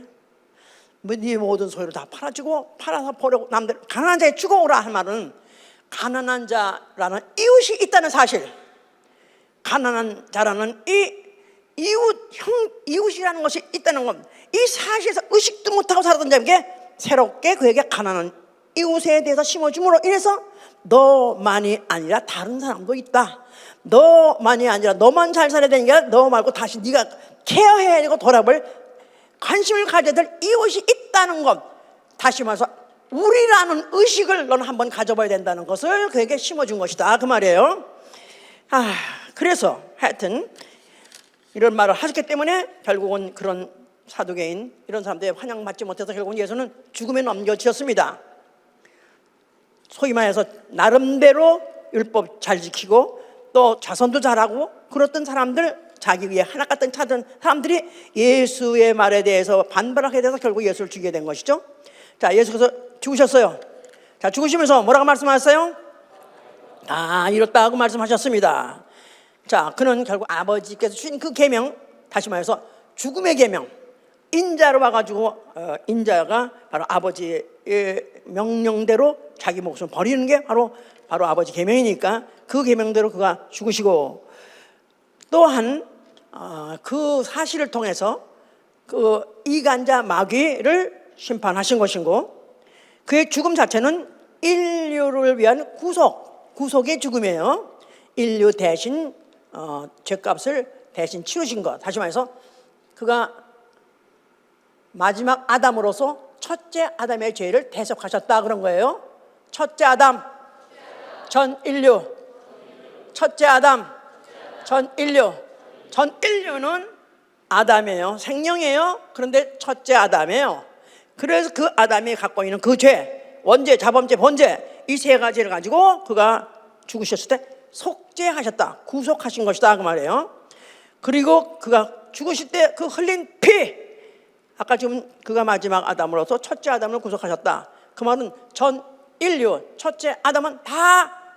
네 모든 소유를 다 팔아서 버리고 남들 가난한 자에 주고 오라 할 말은 가난한 자라는 이웃이 있다는 사실, 가난한 자라는 이 이웃이라는 것이 있다는 것, 이 사실에서 의식도 못하고 살았던 자에게 새롭게 그에게 가난한 이웃에 대해서 심어줌으로 인해서 너만이 아니라 다른 사람도 있다, 너만이 아니라 너만 잘 살아야 되는 게 아니라 너 말고 다시 네가 케어해야 되고 돌아볼 관심을 가져야 될 이웃이 있다는 것, 다시 말해서 우리라는 의식을 너는 한번 가져봐야 된다는 것을 그에게 심어준 것이다 그 말이에요. 그래서 하여튼 이런 말을 하셨기 때문에 결국은 그런 사두개인 이런 사람들이 환영받지 못해서 결국은 예수는 죽음에 넘겨지었습니다. 소위 말해서 나름대로 율법 잘 지키고 또 자선도 잘하고 그랬던 사람들, 자기 위에 하나 같은 찾은 사람들이 예수의 말에 대해서 반발하게 돼서 결국 예수를 죽이게 된 것이죠. 자, 예수께서 죽으셨어요. 자, 죽으시면서 뭐라고 말씀하셨어요? 이렇다고 말씀하셨습니다. 자, 그는 결국 아버지께서 주신 그 계명, 다시 말해서 죽음의 계명, 인자로 와가지고 인자가 바로 아버지의 명령대로 자기 목숨을 버리는 게 바로 아버지 계명이니까 그 계명대로 그가 죽으시고, 또한 그 사실을 통해서 그 이간자 마귀를 심판하신 것이고, 그의 죽음 자체는 인류를 위한 구속의 죽음이에요. 인류 대신 죄값을 대신 치르신 것. 다시 말해서 그가 마지막 아담으로서 첫째 아담의 죄를 대속하셨다 그런 거예요. 첫째 아담 전 인류, 첫째 아담 전 인류. 전 인류는 아담이에요. 생명이에요. 그런데 첫째 아담이에요. 그래서 그 아담이 갖고 있는 그 죄, 원죄, 자범죄, 번죄, 이 세 가지를 가지고 그가 죽으셨을 때 속죄하셨다, 구속하신 것이다 그 말이에요. 그리고 그가 죽으실 때 그 흘린 피, 아까 지금 그가 마지막 아담으로서 첫째 아담을 구속하셨다, 그 말은 전 인류 첫째 아담은 다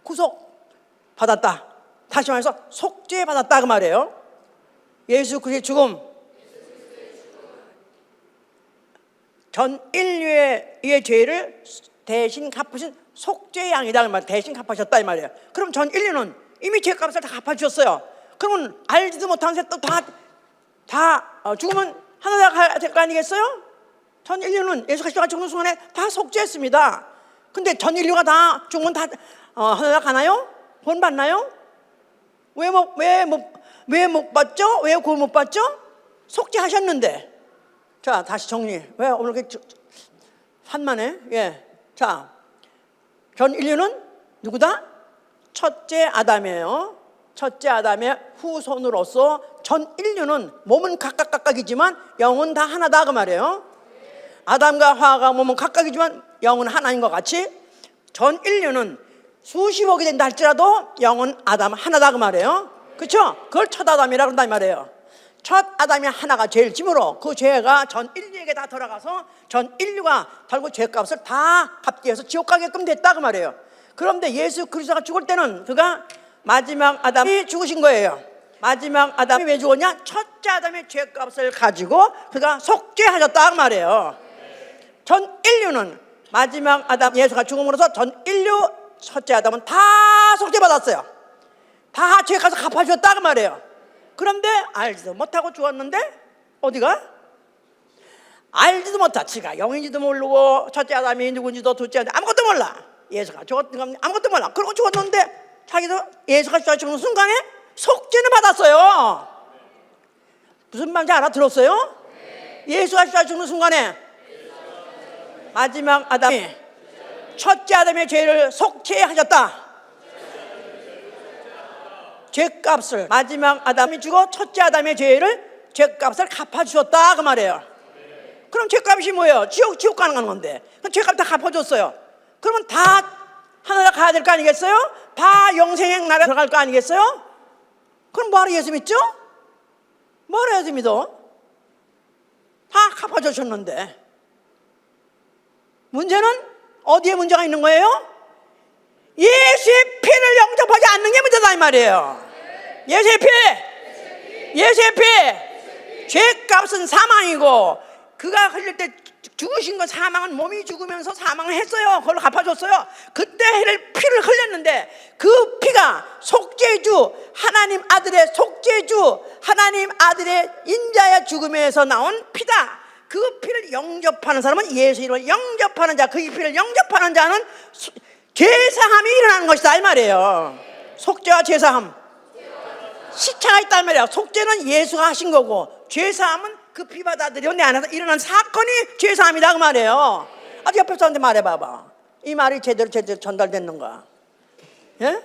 구속받았다, 다시 말해서 속죄받았다 그 말이에요. 예수 그리스도의 죽음, 전 인류의 죄를 대신 갚으신 속죄의 양이다 그 말, 대신 갚으셨다 이 말이에요. 그럼 전 인류는 이미 죄값을 다 갚아주셨어요. 그러면 알지도 못한 새도 다 죽으면 하나 될 거 아니겠어요? 전 인류는 예수 그리스도가 죽는 순간에 다 속죄했습니다. 근데 전 인류가 다 죽으면 다 하나 가나요? 본 받나요? 왜 못 받죠? 왜 구원 못 받죠? 속죄하셨는데. 자, 다시 정리. 왜 오늘 이렇게 산만해? 자, 전 인류는 누구다? 첫째 아담이에요. 첫째 아담의 후손으로서 전 인류는 몸은 각각이지만 영은 다 하나다 그 말이에요. 아담과 하와가 몸은 각각이지만 영은 하나인 것 같이 전 인류는 수십억이 된다 할지라도 영은 아담 하나다 그 말이에요. 그렇죠? 그걸 첫 아담이라고 한단 말이에요. 첫 아담이 하나가 죄를 짐으로 그 죄가 전 인류에게 다 돌아가서 전 인류가 결국 죄값을 다 갚기 위해서 지옥 가게끔 됐다 그 말이에요. 그런데 예수 그리스도가 죽을 때는 그가 마지막 아담이 죽으신 거예요. 마지막 아담이 왜 죽었냐? 첫째 아담의 죄값을 가지고 그가 속죄하셨다 그 말이에요. 전 인류는 마지막 아담 예수가 죽음으로써 전 인류 첫째 아담은 다 속죄받았어요. 다 죄값을 갚아주셨다 그 말이에요. 그런데 알지도 못하고 죽었는데 어디가? 알지도 못하고 지가 영인지도 모르고 첫째 아담이 누군지도 둘째 아담 아무것도 몰라. 예수가 죽었던 건 아무것도 몰라. 그러고 죽었는데 자기도 예수가 죽는 순간에 속죄는 받았어요. 무슨 말인지 알아들었어요? 예수가 죽는 순간에 마지막 아담이 첫째 아담의 죄를 속죄하셨다. 죄값을 마지막 아담이 죽어 첫째 아담의 죄값을 갚아주셨다 그 말이에요. 그럼 죄값이 뭐예요? 지옥 가는 건데. 그럼 죄값 다 갚아줬어요. 그러면 다 하늘에 가야 될 거 아니겠어요? 다 영생의 나라에 들어갈 거 아니겠어요? 그럼 뭐하러 예수 믿죠? 뭐하러 예수 믿어? 다 갚아주셨는데. 문제는 어디에 문제가 있는 거예요? 예수의 피를 영접하지 않는 게 문제다 이 말이에요. 예수의 피, 죄값은 사망이고, 그가 흘릴 때 죽으신 거, 사망은 몸이 죽으면서 사망을 했어요. 그걸 갚아줬어요. 그때 피를 흘렸는데 그 피가 속죄주, 하나님 아들의 속죄주, 하나님 아들의 인자의 죽음에서 나온 피다. 그 피를 영접하는 사람은, 예수 이름을 영접하는 자, 그 피를 영접하는 자는 죄사함이 일어나는 것이다 이 말이에요. 속죄와 죄사함, 시차가 있단 말이야. 속죄는 예수가 하신 거고, 죄사함은 그 피 받아들여 내 안에서 일어난 사건이 죄사함이다 그 말이에요. 아주 옆에 사람한테 말해봐봐. 이 말이 제대로 전달됐는가? 예?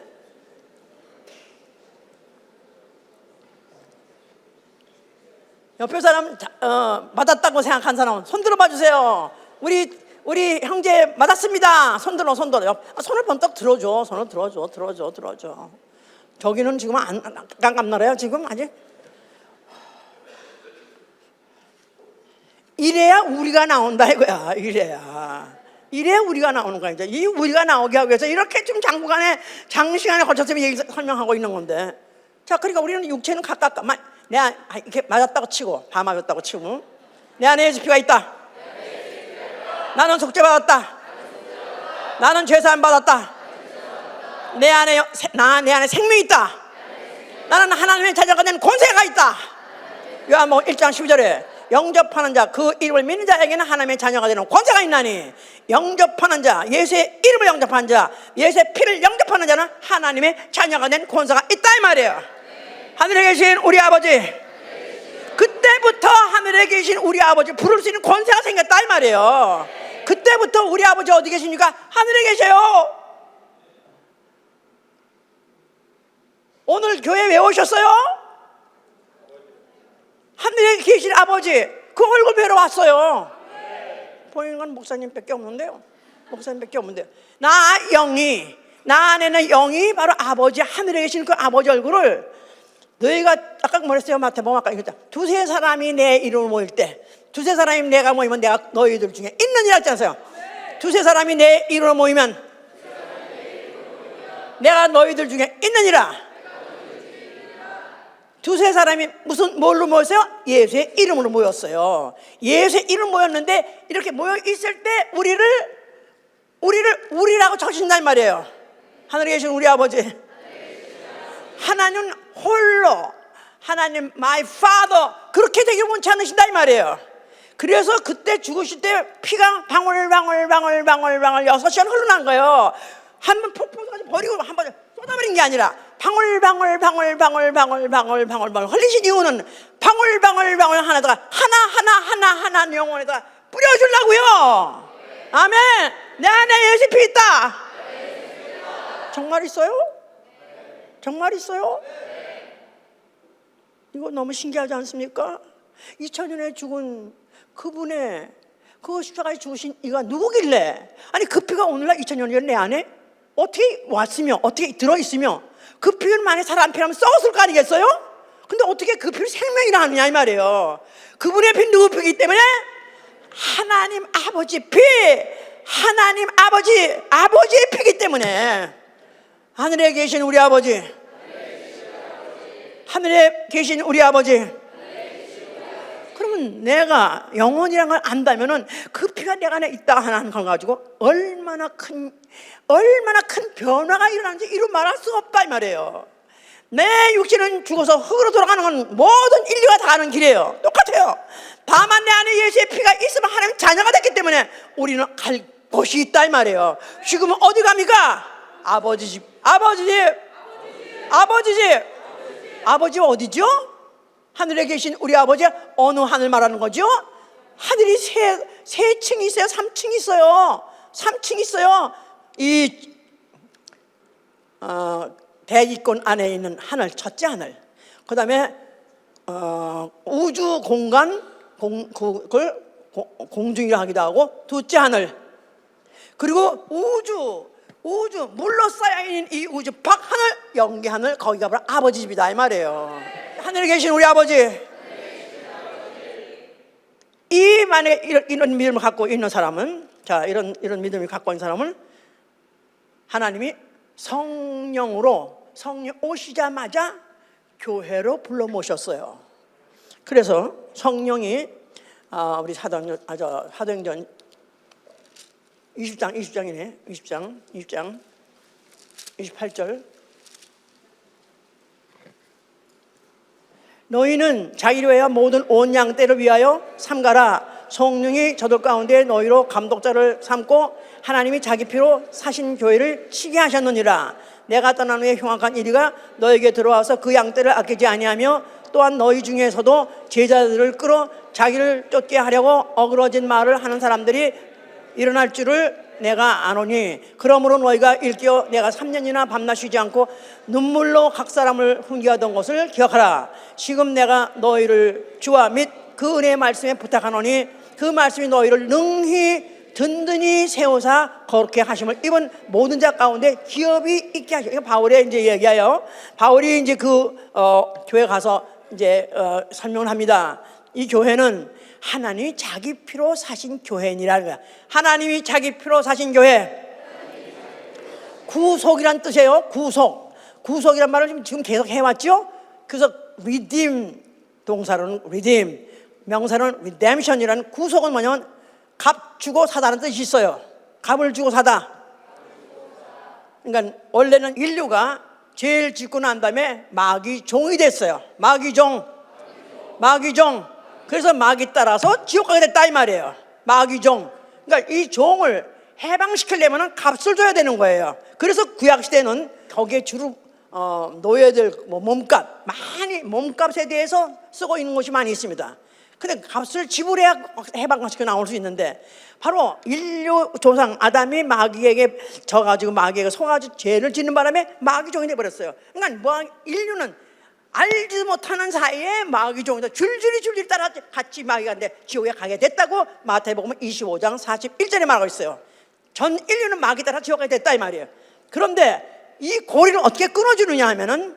옆에 사람 맞았다고 생각한 사람 손 들어봐 주세요. 우리 형제 맞았습니다. 손 들어. 손을 번쩍 들어줘. 손을 들어줘. 저기는 지금 안 깜깜나라요 지금 아직. 이래야 우리가 나온다 이거야. 이래야 우리가 나오는 거야. 이제 이 우리가 나오게 하기 위해서 이렇게 좀 장시간에 걸쳐서 설명하고 있는 건데. 자, 그러니까 우리는 육체는 각각 내가 이렇게 맞았다고 치고, 다 맞았다고 치고, 내 안에 예수 피가 있다. 나는 속죄받았다. 나는 죄사함 받았다. 내 안에 생명이 있다. 나는 하나님의 자녀가 된 권세가 있다. 요한복음 1장 12절에 영접하는 자, 그 이름을 믿는 자에게는 하나님의 자녀가 되는 권세가 있나니, 영접하는 자, 예수의 이름을 영접하는 자, 예수의 피를 영접하는 자는 하나님의 자녀가 된 권세가 있다 이 말이에요. 하늘에 계신 우리 아버지, 그때부터 하늘에 계신 우리 아버지 부를 수 있는 권세가 생겼다 이 말이에요. 그때부터 우리 아버지 어디 계십니까? 하늘에 계세요. 오늘 교회 왜 오셨어요? 하늘에 계신 아버지 그 얼굴 뵈러 왔어요. 보이는 건 목사님밖에 없는데요. 나 안에는 영이 바로 아버지, 하늘에 계신 그 아버지 얼굴을, 너희가 아까 뭐랬어요? 마태복음 아까 이거죠. 두세 사람이 내 이름을 모일 때, 두세 사람이 내가 모이면 내가 너희들 중에 있느니라 했잖아요. 두세 사람이 내 이름으로 모이면 내가 너희들 중에 있느니라. 두세 사람이 뭘로 모였어요? 예수의 이름으로 모였어요. 예수의 이름 모였는데, 이렇게 모여 있을 때 우리라고 적으신단 말이에요. 하늘에 계신 우리 아버지, 하나님 홀로, 하나님 my father, 그렇게 되길 원치 않으신다 이 말이에요. 그래서 그때 죽으실 때 피가 방울방울 6시간 흘러난 거예요. 한 번 폭포까지 버리고 한 번 쏟아버린 게 아니라 방울방울 흘리신 이유는 방울방울 하나다가 하나 영혼에다가 뿌려주려고요. 아멘. 내 안에 예수 피 있다. 정말 있어요? 이거 너무 신기하지 않습니까? 2000년에 죽은 그분의 그 십자가에 죽으신 이가 누구길래, 아니 그 피가 오늘날 2000년 내 안에 어떻게 왔으며 어떻게 들어있으며, 그 피를 만약에 사람 피라면 썩었을 거 아니겠어요? 근데 어떻게 그 피를 생명이라 하느냐 이 말이에요. 그분의 피 누구 피이기 때문에? 하나님 아버지 피, 하나님 아버지의 피이기 때문에. 하늘에 계신 우리 아버지, 하늘에 계신 우리 아버지. 그러면 내가 영혼이라는 걸 안다면은 그 피가 내 안에 있다 하는 걸 가지고 얼마나 큰 변화가 일어나는지 이루 말할 수 없다 이 말이에요. 내 육신은 죽어서 흙으로 돌아가는 건 모든 인류가 다 아는 길이에요. 똑같아요. 다만 내 안에 예수의 피가 있으면 하나님 자녀가 됐기 때문에 우리는 갈 곳이 있다 이 말이에요. 지금은 어디 갑니까? 아버지 집. 아버지가 어디죠? 하늘에 계신 우리 아버지, 어느 하늘 말하는 거죠? 하늘이 세 층이 있어요. 3층이 있어요. 3층이 있어요. 이 대기권 안에 있는 하늘, 첫째 하늘. 그 다음에 우주 공간, 그걸 공중이라 하기도 하고 둘째 하늘, 그리고 우주 물로 쌓여있는 이 우주 밖하늘 영계하늘, 거기가 바로 아버지 집이다 이 말이에요. 하늘에 계신 우리 아버지. 이 만약에 이런 믿음을 갖고 있는 사람은, 자, 이런 믿음을 갖고 있는 사람은 하나님이 성령 오시자마자 교회로 불러 모셨어요. 그래서 성령이 우리 사도행전 20장이네. 20장 28절. 너희는 자기를 위하여 모든 온 양떼를 위하여 삼가라. 성령이 저들 가운데 너희로 감독자를 삼고 하나님이 자기 피로 사신 교회를 치게 하셨느니라. 내가 떠난 후에 흉악한 이리가 너에게 들어와서 그 양떼를 아끼지 아니하며 또한 너희 중에서도 제자들을 끌어 자기를 쫓게 하려고 어그러진 말을 하는 사람들이 일어날 줄을 내가 아노니, 그러므로 너희가 일깨어 내가 3년이나 밤낮 쉬지 않고 눈물로 각 사람을 훈계하던 것을 기억하라. 지금 내가 너희를 주와 및 그 은혜의 말씀에 부탁하노니 그 말씀이 너희를 능히 든든히 세우사 거룩게 하심을 입은 모든 자 가운데 기업이 있게 하시고, 이거 바울의 이제 얘기예요. 바울이 이제 교회 가서 이제 설명을 합니다. 이 교회는 하나님이 자기 피로 사신 교회니라 거야. 하나님이 자기 피로 사신 교회. 구속이란 뜻이에요. 구속이란 말을 지금 계속 해왔죠. 그래서 redeem, 동사로는 redeem, 명사로는 redemption이라는, 구속은 뭐냐면 값 주고 사다는 뜻이 있어요. 값을 주고 사다. 그러니까 원래는 인류가 죄를 짓고 난 다음에 마귀 종이 됐어요. 마귀종. 그래서 마귀 따라서 지옥 가게 됐다 이 말이에요. 마귀종. 그러니까 이 종을 해방시키려면 값을 줘야 되는 거예요. 그래서 구약 시대는 거기에 주로 노예들 몸값, 많이 몸값에 대해서 쓰고 있는 곳이 많이 있습니다. 근데 값을 지불해야 해방시켜 나올 수 있는데, 바로 인류 조상 아담이 마귀에게 져가지고 마귀에게 속아가지고 죄를 짓는 바람에 마귀종이 돼버렸어요. 그러니까 인류는 알지 못하는 사이에 마귀종이다 줄줄이 따라 같이 마귀가 지옥에 가게 됐다고 마태복음 25장 41절에 말하고 있어요. 전 인류는 마귀 따라 지옥에 됐다 이 말이에요. 그런데 이 고리를 어떻게 끊어주느냐 하면은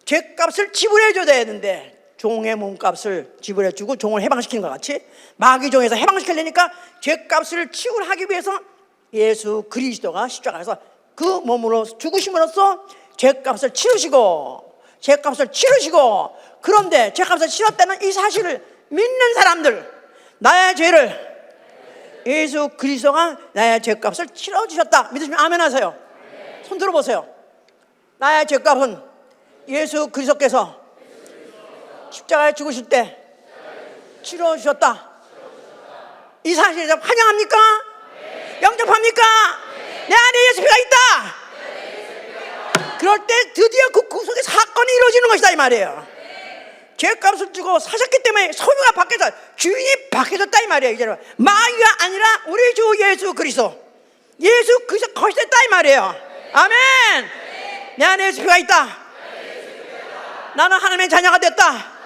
죄값을 지불해줘야 되는데, 종의 몸값을 지불해주고 종을 해방시키는 것 같이 마귀종에서 해방시키려니까 죄값을 지불하기 위해서 예수 그리스도가 십자가에서 그 몸으로 죽으심으로써 죄값을 치르시고, 그런데 죄값을 치렀다는 이 사실을 믿는 사람들, 나의 죄를 예수 그리스도가 나의 죄값을 치러주셨다 믿으시면 아멘 하세요. 손 들어보세요. 나의 죄값은 예수 그리스도께서 십자가에 죽으실 때 치러주셨다. 이 사실에 대해서 환영합니까? 영접합니까? 내 안에 예수 피가 있다. 그럴 때 드디어 그 구속의 사건이 이루어지는 것이다 이 말이에요. 죄값을 주고 사셨기 때문에 소유가 바뀌어서 주인이 바뀌어졌다 이 말이에요. 이제는 마귀가 아니라 우리 주 예수 그리스도 것이 됐다 이 말이에요. 아멘. 내 안에 예수 피가 있다. 나는 하나님의 자녀가 됐다.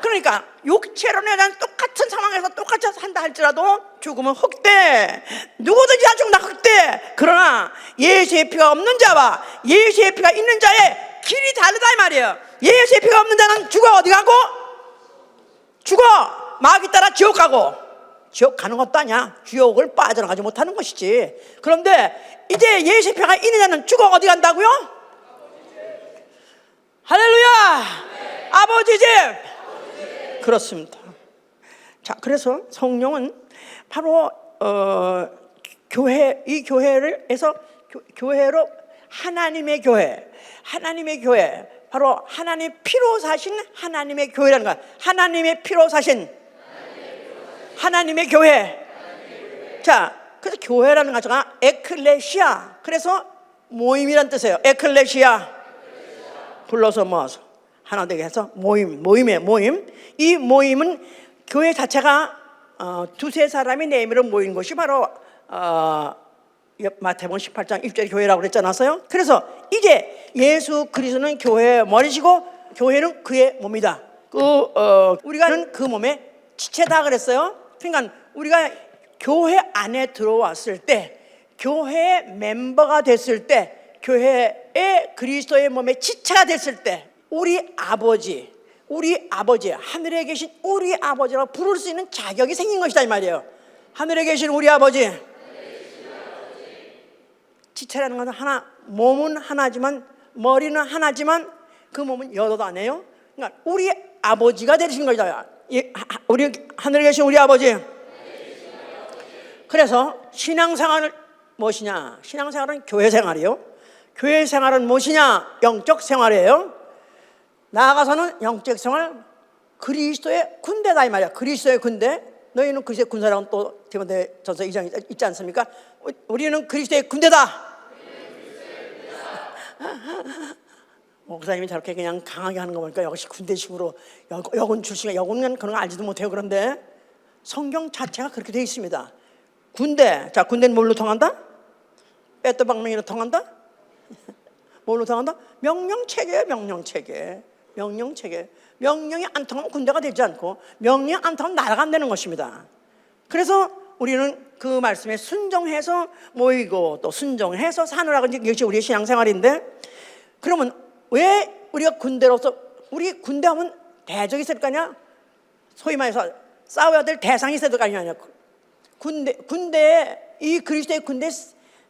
그러니까 육체론에 대한 똑같은 상황에서 똑같이 산다 할지라도 죽으면 흑대, 누구든지 다 죽는다 흑대. 그러나 예수의 피가 없는 자와 예수의 피가 있는 자의 길이 다르다 이 말이에요. 예수의 피가 없는 자는 죽어 어디 가고? 죽어 마귀 따라 지옥 가고. 지옥 가는 것도 아니야, 지옥을 빠져나가지 못하는 것이지. 그런데 이제 예수의 피가 있는 자는 죽어 어디 간다고요? 할렐루야. 아버지 집. 그렇습니다. 자, 그래서 성령은 바로 이 교회를 해서 교회로 하나님의 교회, 바로 하나님의 피로 사신 하나님의 교회라는 거야. 하나님의 피로 사신 하나님의 교회. 자, 그래서 교회라는 가지가 에클레시아, 그래서 모임이란 뜻이에요. 에클레시아, 불러서 모아서 하나 되게 해서 모임의 모임. 이 모임은 교회 자체가 두세 사람이 내밀어 모이는 것이 바로 마태복음 18장 1절 교회라고 그랬잖아요. 그래서 이제 예수 그리스도는 교회의 머리시고 교회는 그의 몸이다. 우리가는 그 몸의 지체다 그랬어요. 그러니까 우리가 교회 안에 들어왔을 때, 교회의 멤버가 됐을 때, 교회의 그리스도의 몸의 지체가 됐을 때 우리 아버지, 하늘에 계신 우리 아버지라고 부를 수 있는 자격이 생긴 것이다 이 말이에요. 하늘에 계신 우리 아버지. 지체라는 것은 하나, 몸은 하나지만, 머리는 하나지만 그 몸은 여러 단이에요. 그러니까 우리 아버지가 되신 것이다. 우리 하늘에 계신 우리 아버지. 그래서 신앙생활은 무엇이냐? 신앙생활은 교회생활이에요. 교회생활은 무엇이냐? 영적 생활이에요. 나아가서는 영적 생활, 그리스도의 군대다 이 말이야. 그리스도의 군대. 너희는 그리스도의 군사라고 또 디모데전서 2장 있지 않습니까? 우리는 그리스도의 군대다. 목사님이 저렇게 그냥 강하게 하는 거 보니까 역시 군대식으로 여군 출신이야. 여군은 그런 거 알지도 못해요. 그런데 성경 자체가 그렇게 되어 있습니다. 군대. 자, 군대는 뭘로 통한다? 빼또박명이로 통한다? 뭘로 통한다? 명령체계예요. 명령체계. 명령이 안 통하면 군대가 되지 않고, 명령이 안 통하면 나라가 안 되는 것입니다. 그래서 우리는 그 말씀에 순종해서 모이고 또 순종해서 사느라고, 이것이 우리의 신앙생활인데, 그러면 왜 우리가 군대로서, 우리 군대 하면 대적이 있을 거 아니야? 소위 말해서 싸워야 될 대상이 있을 거 아니야? 군대에, 이 그리스도의 군대에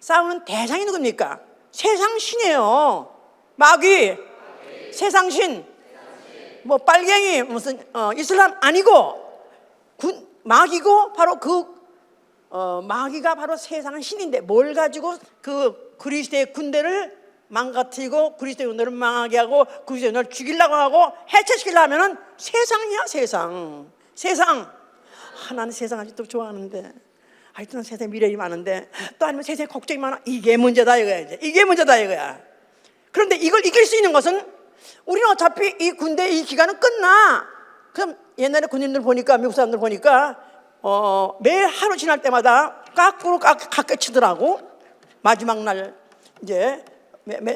싸우는 대상이 누굽니까? 세상신이에요. 마귀, 세상신, 뭐 빨갱이, 무슨 이슬람 아니고 마귀고, 바로 마귀가 바로 세상은 신인데, 뭘 가지고 그 그리스도의 군대를 망가뜨리고 그리스도의 군대를 망하게 하고 그리스도의 군대를 죽이려고 하고 해체시키려고 하면은 세상이야. 세상. 나는 세상 아직도 좋아하는데, 하여튼 세상에 미래이 많은데, 또 아니면 세상에 걱정이 많아. 이게 문제다 이거야. 그런데 이걸 이길 수 있는 것은, 우리는 어차피 이 군대 이 기간은 끝나. 그럼 옛날에 군인들 보니까, 미국 사람들 보니까 매일 하루 지날 때마다 깎으로 치더라고. 마지막 날 이제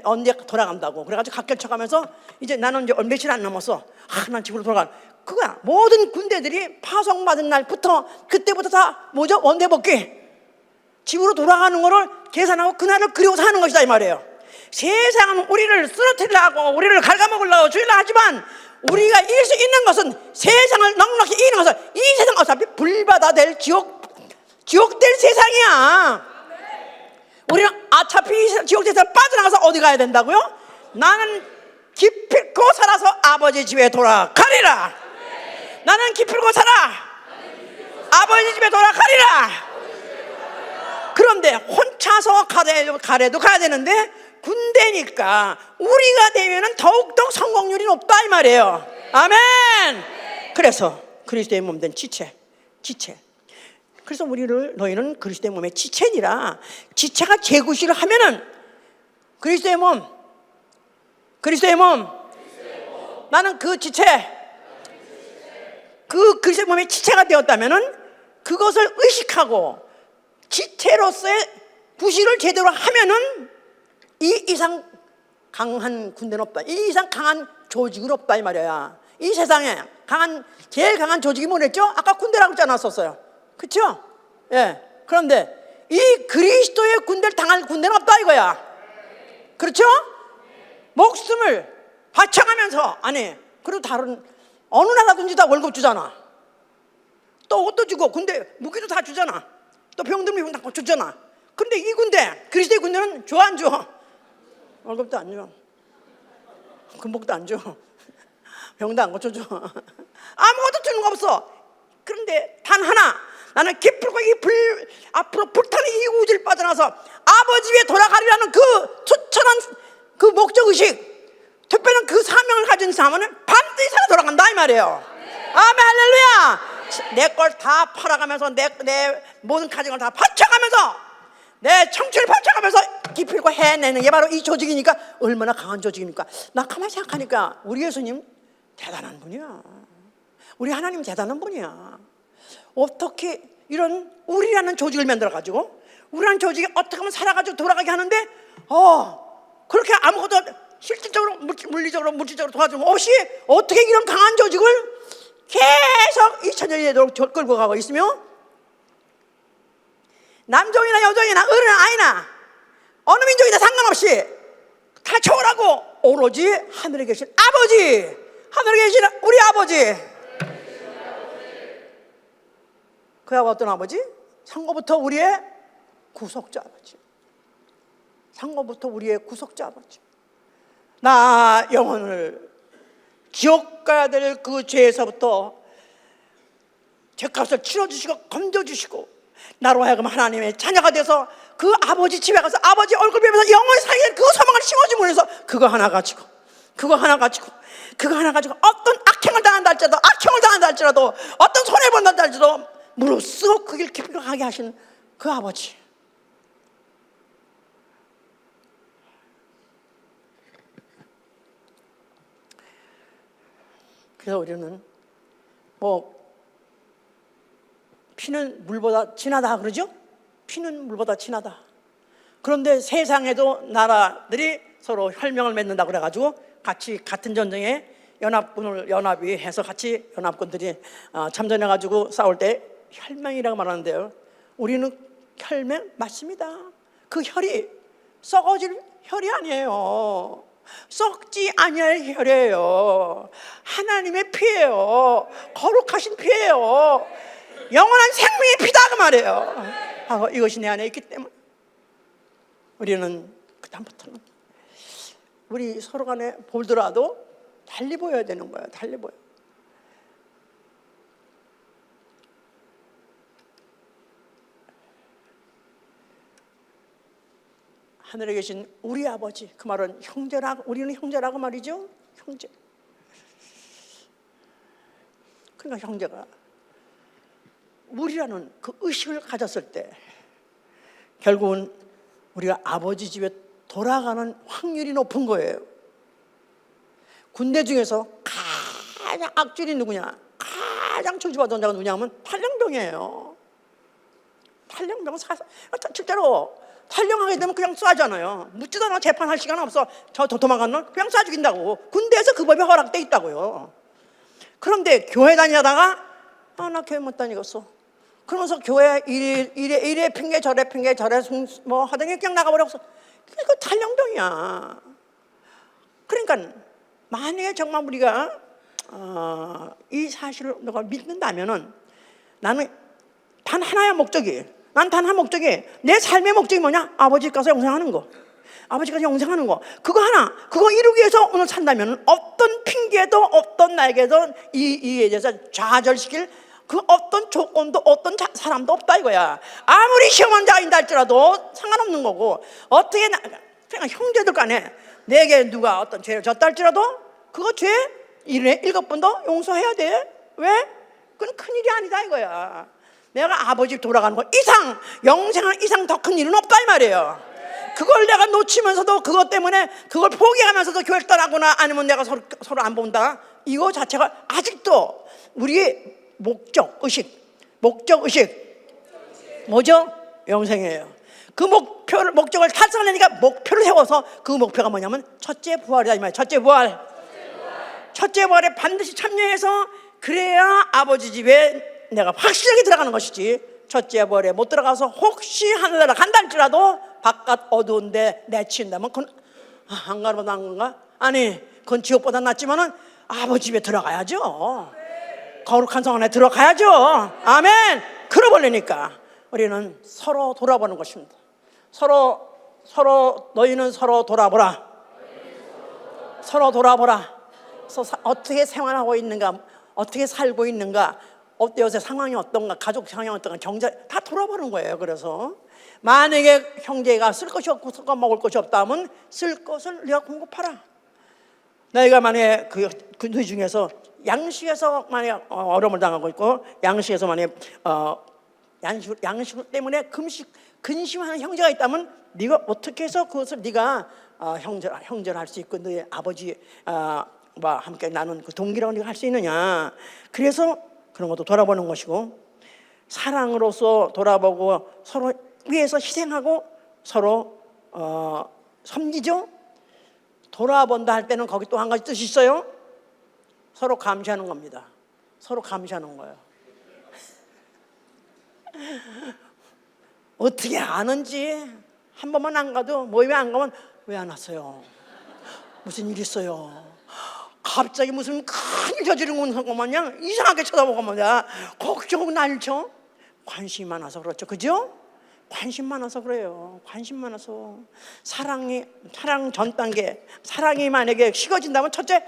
언제 돌아간다고. 그래가지고 각kel 쳐가면서, 이제 나는 이제 며칠 안 남았어. 난 집으로 돌아가. 그거야. 모든 군대들이 파송받은 날부터, 그때부터 다 뭐죠? 원대 복귀. 집으로 돌아가는 거를 계산하고 그날을 그리고 사는 것이다 이 말이에요. 세상은 우리를 쓰러뜨리려고, 우리를 갉아먹으려고 주의를 하지만, 우리가 이길 수 있는 것은, 세상을 넉넉히 이기는 것은, 이 세상 어차피 불바다 될 지옥 될 세상이야. 우리는 어차피 지옥 세상을 빠져나가서 어디 가야 된다고요? 나는 기필코 살아서 아버지 집에 돌아가리라. 나는 기필코 살아 아버지 집에 돌아가리라. 그런데 혼자서 가래도 가야 되는데, 군대니까 우리가 되면은 더욱더 성공률이 높다 이 말이에요. 아멘. 그래서 그리스도의 몸 된 지체. 그래서 너희는 그리스도의 몸의 지체니라. 지체가 제구시를 하면은 그리스도의 몸. 나는 그 지체, 그 그리스도의 몸의 지체가 되었다면은 그것을 의식하고 지체로서의 부실을 제대로 하면은 이 이상 강한 군대는 없다. 이 이상 강한 조직은 없다 이 말이야. 이 세상에 제일 강한 조직이 뭐랬죠? 아까 군대라고 했지 않았었어요? 그렇죠? 예. 그런데 이 그리스도의 군대를 당할 군대는 없다 이거야. 그렇죠? 목숨을 바쳐가면서, 아니, 그리고 다른 어느 나라든지 다 월급 주잖아. 또 옷도 주고, 군대 무기도 다 주잖아. 또 병들 미군 다 주잖아. 근데 이 군대, 그리스도의 군대는 줘 안 줘? 월급도 안 줘. 군복도 안 줘. 병도 안 고쳐줘. 아무것도 주는 거 없어. 그런데 단 하나, 나는 기필코 앞으로 불타는 이 우주를 빠져나서 아버지 집에 돌아가리라는 그 투철한 그 목적의식, 특별한 그 사명을 가진 사람은 반드시 살아 돌아간다 이 말이에요. 아멘, 할렐루야. 내 걸 다 팔아가면서, 내 모든 가정을 다 바쳐가면서, 내 청춘을 바쳐가면서 기필코 해내는 게 바로 이 조직이니까, 얼마나 강한 조직입니까? 나 가만히 생각하니까 우리 예수님 대단한 분이야. 우리 하나님 대단한 분이야. 어떻게 이런 우리라는 조직을 만들어가지고, 우리라는 조직이 어떻게 하면 살아가지고 돌아가게 하는데, 그렇게 아무것도 실질적으로 물질적으로 도와주는 거 없이 어떻게 이런 강한 조직을 계속 2000년이 되도록 끌고 가고 있으며, 남종이나 여종이나 어른이나 아이나 어느 민족이나 상관없이 다 초월하고 오로지 하늘에 계신 아버지, 하늘에 계신 우리 아버지. 그 아버지 어떤 아버지? 상고부터 우리의 구속자 아버지. 상고부터 우리의 구속자 아버지. 나 영혼을 지옥 가야 될 그 죄에서부터 죄값을 치러주시고 건져주시고, 나로 하여금 하나님의 자녀가 돼서 그 아버지 집에 가서 아버지 얼굴 뵈면서 영원히 살게 될 그 소망을 심어주고 해서 그거 하나 가지고 어떤 악행을 당한다 할지라도 어떤 손해본다 할지라도 무릎 쓰고 그 길 깊이 가게 하시는 그 아버지. 그래서 우리는 피는 물보다 진하다 그러죠? 피는 물보다 진하다. 그런데 세상에도 나라들이 서로 혈명을 맺는다 그래가지고 같이 같은 전쟁에 연합이 해서 같이 연합군들이 참전해가지고 싸울 때 혈맹이라고 말하는데요, 우리는 혈맹 맞습니다. 그 혈이 썩어질 혈이 아니에요. 썩지 아니할 혈이에요. 하나님의 피예요. 거룩하신 피예요. 영원한 생명의 피다 그 말이에요. 이것이 내 안에 있기 때문에 우리는 그다음부터는 우리 서로 간에 보더라도 달리 보여야 되는 거예요. 달리 보여. 하늘에 계신 우리 아버지, 그 말은 형제라고, 우리는 형제라고 말이죠. 형제. 그러니까 형제가 우리라는 그 의식을 가졌을 때 결국은 우리가 아버지 집에 돌아가는 확률이 높은 거예요. 군대 중에서 가장 악질이 누구냐, 가장 저주받은 자가 누구냐면 탈영병이에요. 탈영병은 실제로 탈영하게 되면 그냥 쏴잖아요. 묻지도 않아. 재판할 시간 없어. 저 도망간 그냥 쏴 죽인다고. 군대에서 그 법이 허락돼 있다고요. 그런데 교회 다니다가 나 교회 못 다니겠어. 그러면서 교회 이래 핑계 저래 하더니 그냥 나가버렸어. 그거 탈영병이야. 그러니까 만약에 정말 우리가 이 사실을 너가 믿는다면은 나는 단 하나의 목적이, 내 삶의 목적이 뭐냐? 아버지 가서 영생하는 거. 그거 이루기 위해서 오늘 산다면 어떤 핑계도 어떤 나에게도 이에 대해서 좌절시킬 그 어떤 조건도 어떤 사람도 없다 이거야. 아무리 시험한 자인다 할지라도 상관없는 거고, 어떻게 그냥 형제들 간에 내게 누가 어떤 죄를 졌다 할지라도 그거 죄 1년에 7번도 용서해야 돼. 왜? 그건 큰일이 아니다 이거야. 내가 아버지 돌아가는 거 이상, 영생을 이상 더 큰 일은 없다 이 말이에요. 그걸 내가 놓치면서도 그것 때문에 그걸 포기하면서도 교회를 떠나거나 아니면 내가 서로 안 본다, 이거 자체가 아직도 우리의 목적의식 뭐죠? 영생이에요. 그 목적을 달성하려니까 목표를 세워서 그 목표가 뭐냐면 첫째 부활이다 이 말이에요. 첫째 부활에 반드시 참여해서 그래야 아버지 집에 내가 확실하게 들어가는 것이지, 첫째 부활에 못 들어가서 혹시 하늘나라 간다 할지라도 바깥 어두운데 내친다면 그건 안 가보다 안 건가? 아니, 그건 지옥보다 낫지만은 아버지 집에 들어가야죠. 거룩한 성 안에 들어가야죠. 아멘. 그러버리니까 우리는 서로 돌아보는 것입니다. 너희는 서로 돌아보라. 어떻게 생활하고 있는가, 어떻게 살고 있는가, 요새 상황이 어떤가, 가족 상황이 어떤가, 경제 다 돌아보는 거예요. 그래서 만약에 형제가 쓸 것이 없고 섞어 먹을 것이 없다 하면 쓸 것을 네가 공급하라. 너희가 만약에 그 중에서 양식에서 만약 어려움을 당하고 있고, 양식에서 만약 양식 때문에 근심하는 형제가 있다면 네가 어떻게 해서 그것을 네가 형제를 할 수 있고 너희 아버지와 함께 나눈 그 동기라고 네가 할 수 있느냐. 그래서 그런 것도 돌아보는 것이고, 사랑으로서 돌아보고 서로 위해서 희생하고 서로 섬기죠. 돌아본다 할 때는 거기 또 한 가지 뜻이 있어요. 서로 감시하는 겁니다. 서로 감시하는 거예요. 어떻게 아는지 한 번만 안 가도 모임에 안 가면 왜 안 왔어요? 무슨 일 있어요? 갑자기 무슨 큰일 저지른 것 마냥 이상하게 쳐다보고 뭐냐 걱정 날죠. 관심이 많아서 그렇죠. 그죠? 관심 많아서 그래요. 관심 많아서. 사랑 전 단계, 사랑이 만약에 식어진다면 첫째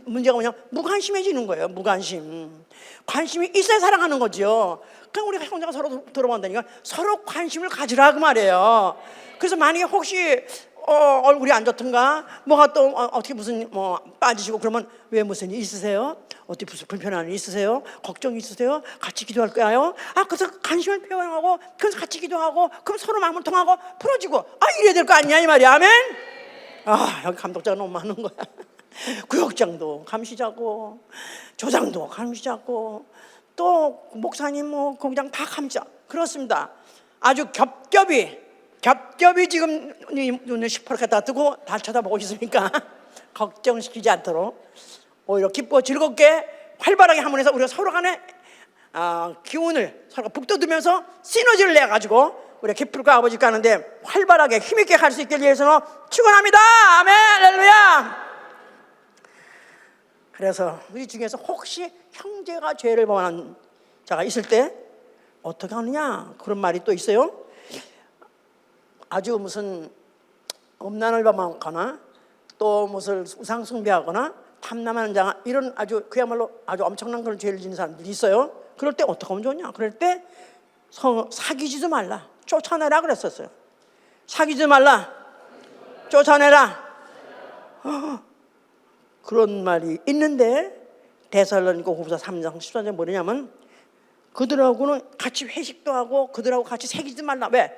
문제가 뭐냐, 무관심해지는 거예요. 무관심. 관심이 있어야 사랑하는 거죠. 그럼 우리가 형제가 서로 들어본다니까 서로 관심을 가지라 그 말이에요. 그래서 만약에 혹시 얼굴이 안 좋든가 뭐가 또 어떻게 무슨 빠지시고 그러면 왜 무슨 일 있으세요? 어떻게 무슨 불편한 일 있으세요? 걱정 있으세요? 같이 기도할까요? 그래서 관심을 표현하고 그래서 같이 기도하고 그럼 서로 마음을 통하고 풀어지고 이래야 될 거 아니냐 이 말이야. 아멘. 여기 감독자가 너무 많은 거야. 구역장도 감시자고 조장도 감시자고 또 목사님 공장 다 감시자. 그렇습니다. 아주 겹겹이 지금 눈을 시퍼렇게 다 뜨고 다 쳐다보고 있으니까 걱정시키지 않도록 오히려 기뻐 즐겁게 활발하게 하면서 우리가 서로 간에 기운을 서로 북돋으면서 시너지를 내가지고 우리가 기쁠까 아버지께 하는데 활발하게 힘있게 할 수 있게 위해서는 축원합니다. 아멘. 할렐루야. 그래서 우리 중에서 혹시 형제가 죄를 범하는 자가 있을 때 어떻게 하느냐 그런 말이 또 있어요. 아주 무슨 음란을 범하거나 또 무슨 우상 숭배하거나 탐남하는 자 이런 아주 그야말로 아주 엄청난 그런 죄를 지는 사람들이 있어요. 그럴 때 어떻게 하면 좋냐? 그럴 때 사귀지도 말라, 쫓아내라 그랬었어요. 사귀지 말라, 쫓아내라. 그런 말이 있는데 데살로니가 후서 3장 14절 뭐냐면 그들하고는 같이 회식도 하고 그들하고 같이 새기지 말라. 왜?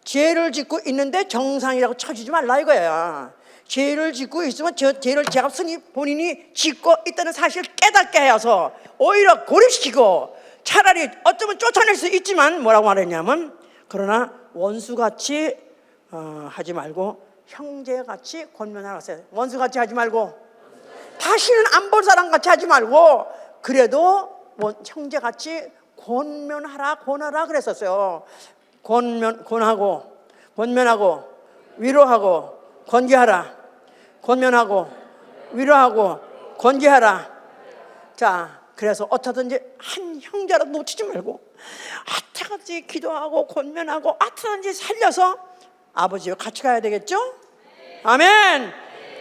죄를 짓고 있는데 정상이라고 쳐주지 말라 이거야. 죄를 짓고 있으면 죄를 제가 본인이 짓고 있다는 사실을 깨닫게 해서 오히려 고립시키고 차라리 어쩌면 쫓아낼 수 있지만 뭐라고 말했냐면 그러나 원수같이 하지 말고 형제같이 권면하라 했어요. 원수같이 하지 말고 다시는 안 볼 사람같이 하지 말고 그래도 형제같이 권하라 그랬었어요. 권면하고 위로하고 권계하라. 권면하고 위로하고 권계하라. 자, 그래서 어쩌든지 한 형제라도 놓치지 말고 아차같이 기도하고 권면하고 아차든지 살려서 아버지와 같이 가야 되겠죠? 아멘.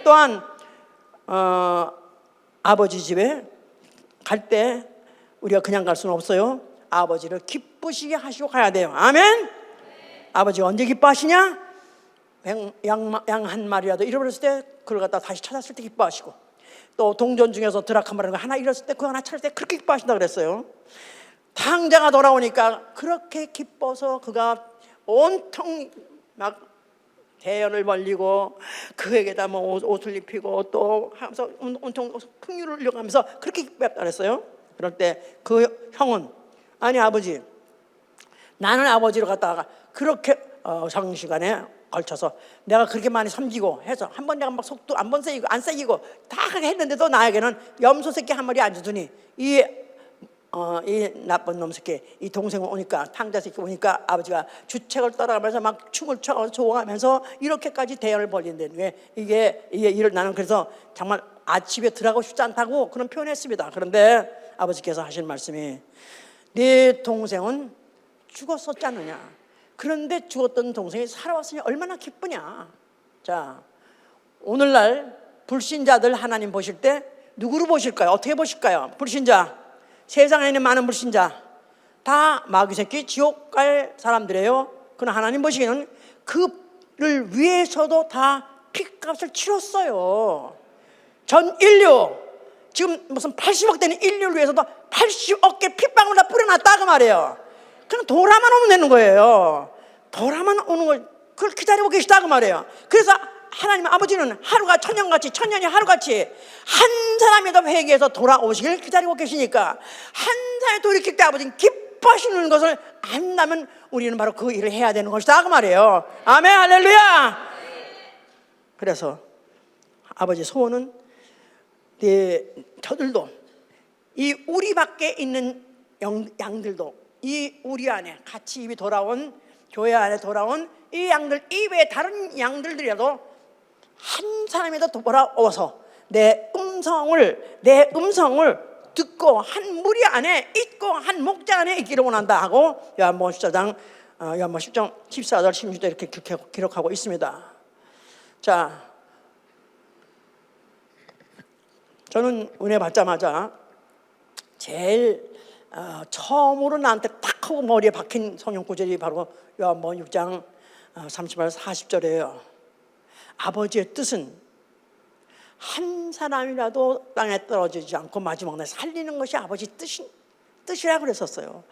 또한 아버지 집에 갈 때 우리가 그냥 갈 수는 없어요. 아버지를 기쁘시게 하시고 가야 돼요. 아멘. 아버지가 언제 기뻐하시냐? 양 한 마리라도 잃어버렸을 때 그걸 갖다 다시 찾았을 때 기뻐하시고 또 동전 중에서 드락 한 마리가 하나 잃었을 때 그 하나 찾을 때 그렇게 기뻐하신다 그랬어요. 탕자가 돌아오니까 그렇게 기뻐서 그가 온통 막 대열을 벌리고 그에게다 옷을 입히고 또 하면서 온통 풍류를 흘려가면서 그렇게 기뻐했다 그랬어요. 그럴 때 그 형은 아니 아버지 나는 아버지로 갔다가 그렇게 장시간에 걸쳐서 내가 그렇게 많이 섬기고 해서 한 번 내가 막 속도 안 세이고 안 세이고 다 하게 했는데도 나에게는 염소 새끼 한 마리 안 주더니 이 나쁜 놈 새끼 이 동생 오니까 탕자 새끼 오니까 아버지가 주책을 따라가면서 막 춤을 춰 좋아하면서 이렇게까지 대열을 벌이는데 왜 이게 이를 나는 그래서 정말 아침에 들어가고 싶지 않다고 그런 표현했습니다. 그런데 아버지께서 하신 말씀이 네 동생은 죽었었지 않느냐. 그런데 죽었던 동생이 살아왔으니 얼마나 기쁘냐. 자, 오늘날 불신자들 하나님 보실 때 누구로 보실까요? 어떻게 보실까요? 불신자, 세상에 있는 많은 불신자 다 마귀 새끼 지옥 갈 사람들이에요. 그러나 하나님 보시기에는 그를 위해서도 다 핏값을 치렀어요. 전 인류 지금 무슨 80억 되는 인류를 위해서도 80억 개 핏방울 다 뿌려놨다 그 말이에요. 그냥 돌아만 오면 되는 거예요. 돌아만 오는 걸 그걸 기다리고 계시다 그 말이에요. 그래서 하나님 아버지는 하루가 천년같이 천년이 하루같이 한 사람이라도 회개해서 돌아오시길 기다리고 계시니까 한 사람이 돌이킬 때 아버지는 기뻐하시는 것을 안다면 우리는 바로 그 일을 해야 되는 것이다 그 말이에요. 아멘 할렐루야. 그래서 아버지 소원은 저들도 이 우리 밖에 있는 양들도 이 우리 안에 같이 입이 돌아온 교회 안에 돌아온 이 양들 이외에 다른 양들이라도 한 사람이라도 돌아와서 내 음성을 듣고 한 무리 안에 있고 한 목자 안에 있기를 원한다 하고 요한복음 10장 14절 16절 이렇게 기록하고 있습니다. 자, 저는 은혜 받자마자 제일 처음으로 나한테 딱 하고 머리에 박힌 성경 구절이 바로 요한복음 6장 30절 40절이에요. 아버지의 뜻은 한 사람이라도 땅에 떨어지지 않고 마지막 날 살리는 것이 아버지 뜻이라고 그랬었어요.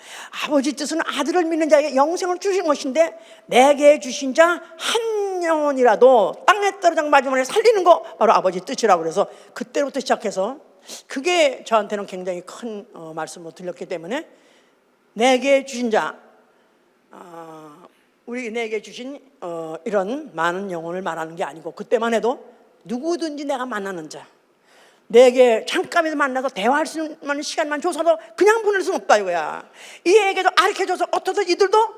아버지 뜻은 아들을 믿는 자에게 영생을 주신 것인데 내게 주신 자 한 영혼이라도 땅에 떨어져 마지막 날 살리는 거 바로 아버지 뜻이라고 그래서 그때부터 시작해서 그게 저한테는 굉장히 큰 말씀으로 들렸기 때문에 내게 주신 자 내게 주신 이런 많은 영혼을 말하는 게 아니고 그때만 해도 누구든지 내가 만나는 자 내게 잠깐이라도 만나서 대화할 수 있는 시간만 줘서도 그냥 보낼 수는 없다 이거야. 이에게도 가르쳐줘서 어떻든 이들도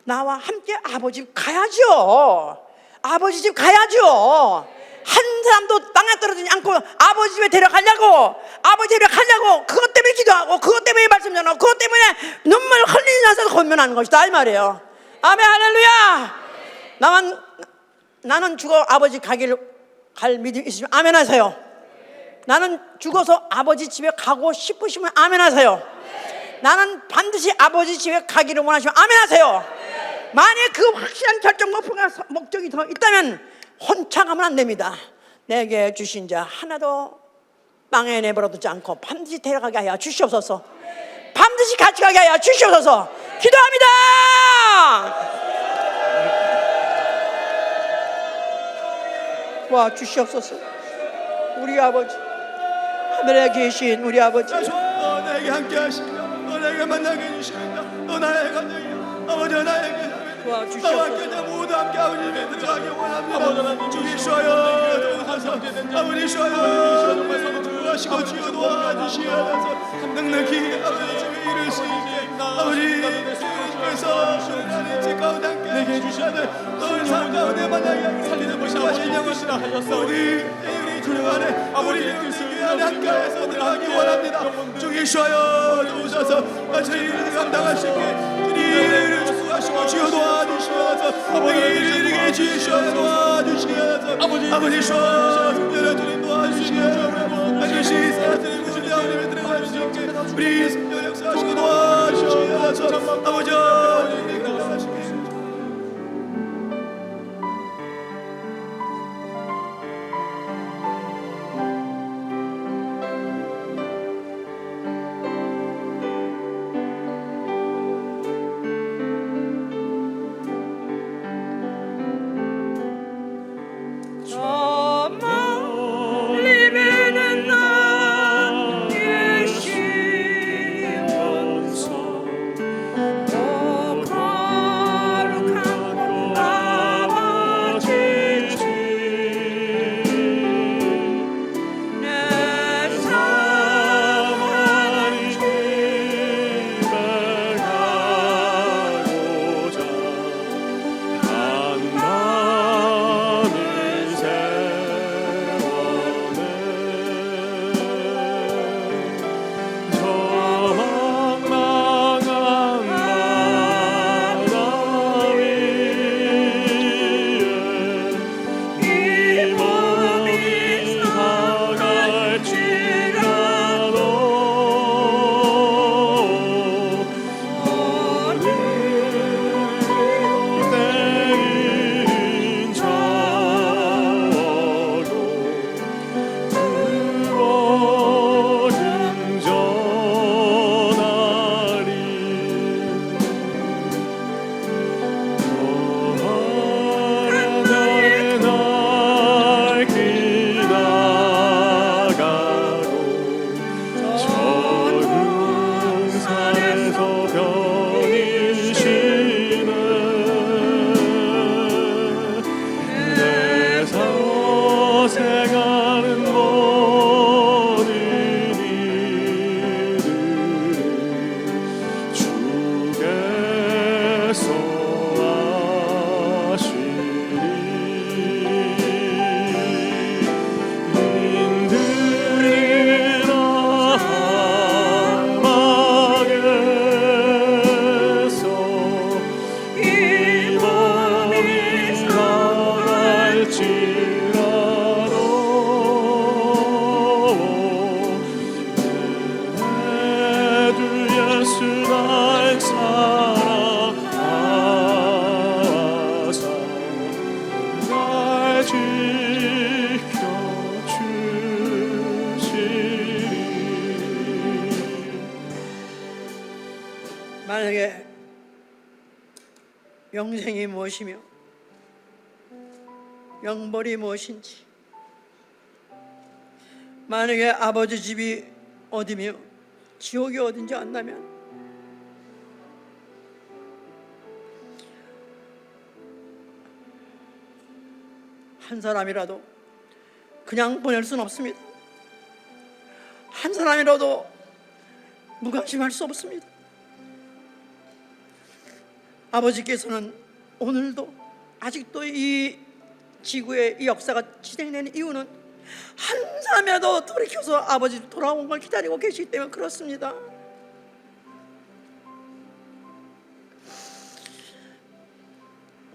나와 함께 아버지 집 가야죠. 아버지 집 가야죠. 한 사람도 땅에 떨어지지 않고 아버지 집에 데려가려고 아버지 집에 가려고 그것 때문에 기도하고 그것 때문에 말씀 전하고 그것 때문에 눈물 흘리면서 권면하는 것이다 이 말이에요. 아멘 할렐루야. 나는 죽어 아버지 갈 믿음이 있으면 아멘 하세요. 나는 죽어서 아버지 집에 가고 싶으시면 아멘 하세요. 나는 반드시 아버지 집에 가기를 원하시면 아멘 하세요. 만약 그 확실한 결정 목적이 더 있다면 혼창하면 안 됩니다. 내게 주신 자 하나도 땅에 내버려두지 않고 반드시 데려가게 하여 주시옵소서. 반드시 같이 가게 하여 주시옵소서. 기도합니다. 와 주시옵소서. 우리 아버지 하늘에 계신 우리 아버지 나에게 함께 하시며 나에게 만나게 해주시며 나의 가정이여 아버지 나에게 와 주시옵소서. 모두 함께 아버지 집에 들어가기 원합니다. 주님 쉬어요 아버지 쉬어요 주하시고 주여 도와주시옵소서. 넉넉히 아버지 집에 이룰 수 있게 아버지 주님께서 제 가운데 함께 해주시는 너를 삶 가운데 만나게 살리는 것이 아버지 영원시라 하셨어. 우리 주님 안에 아버지 뜻을 함께해서 들어가기 원합니다. 주님 쉬어요 도우셔서 저희를 감당할 수 있게 주님을 축복하시고 주여 도와주시옵소서. 우리에게 주여 도와주시옵소서. 아버지 쉬어서 주님 도와주시옵소서. 반드시 사랑하는 주님 아버지 들어갈 수 있게 우리 성령 역사하시고 도와주시옵소서. 아버지 오 만약에 영생이 무엇이며 영벌이 무엇인지, 만약에 아버지 집이 어디며 지옥이 어딘지 안다면 한 사람이라도 그냥 보낼 수는 없습니다. 한 사람이라도 무관심할 수 없습니다. 아버지께서는 오늘도 아직도 이 지구의 이 역사가 진행되는 이유는 한 사람이라도 돌이켜서 아버지 돌아온 걸 기다리고 계시기 때문에 그렇습니다.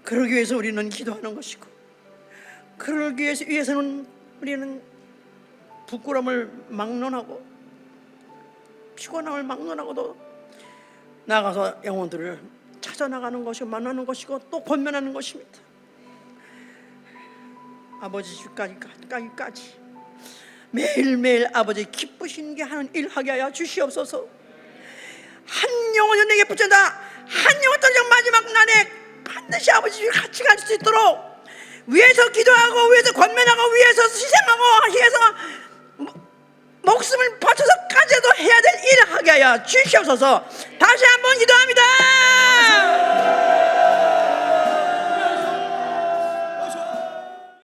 그러기 위해서 우리는 기도하는 것이고, 그러기 위해서는 우리는 부끄러움을 막론하고 피곤함을 막론하고도 나가서 영혼들을 찾아나가는 것이고 만나는 것이고 또 권면하는 것입니다. 아버지 집까지 매일매일 아버지 기쁘신 게 하는 일 하게 하여 주시옵소서. 한 영혼을 내게 붙여다 한 영혼 떨정 마지막 날에 반드시 아버지 집 같이 갈 수 있도록 위에서 기도하고 위에서 권면하고 위에서 희생하고 위에서 목숨을 바쳐서까지도 해야 될 일을 하게 하여 주시옵소서. 다시 한번 기도합니다.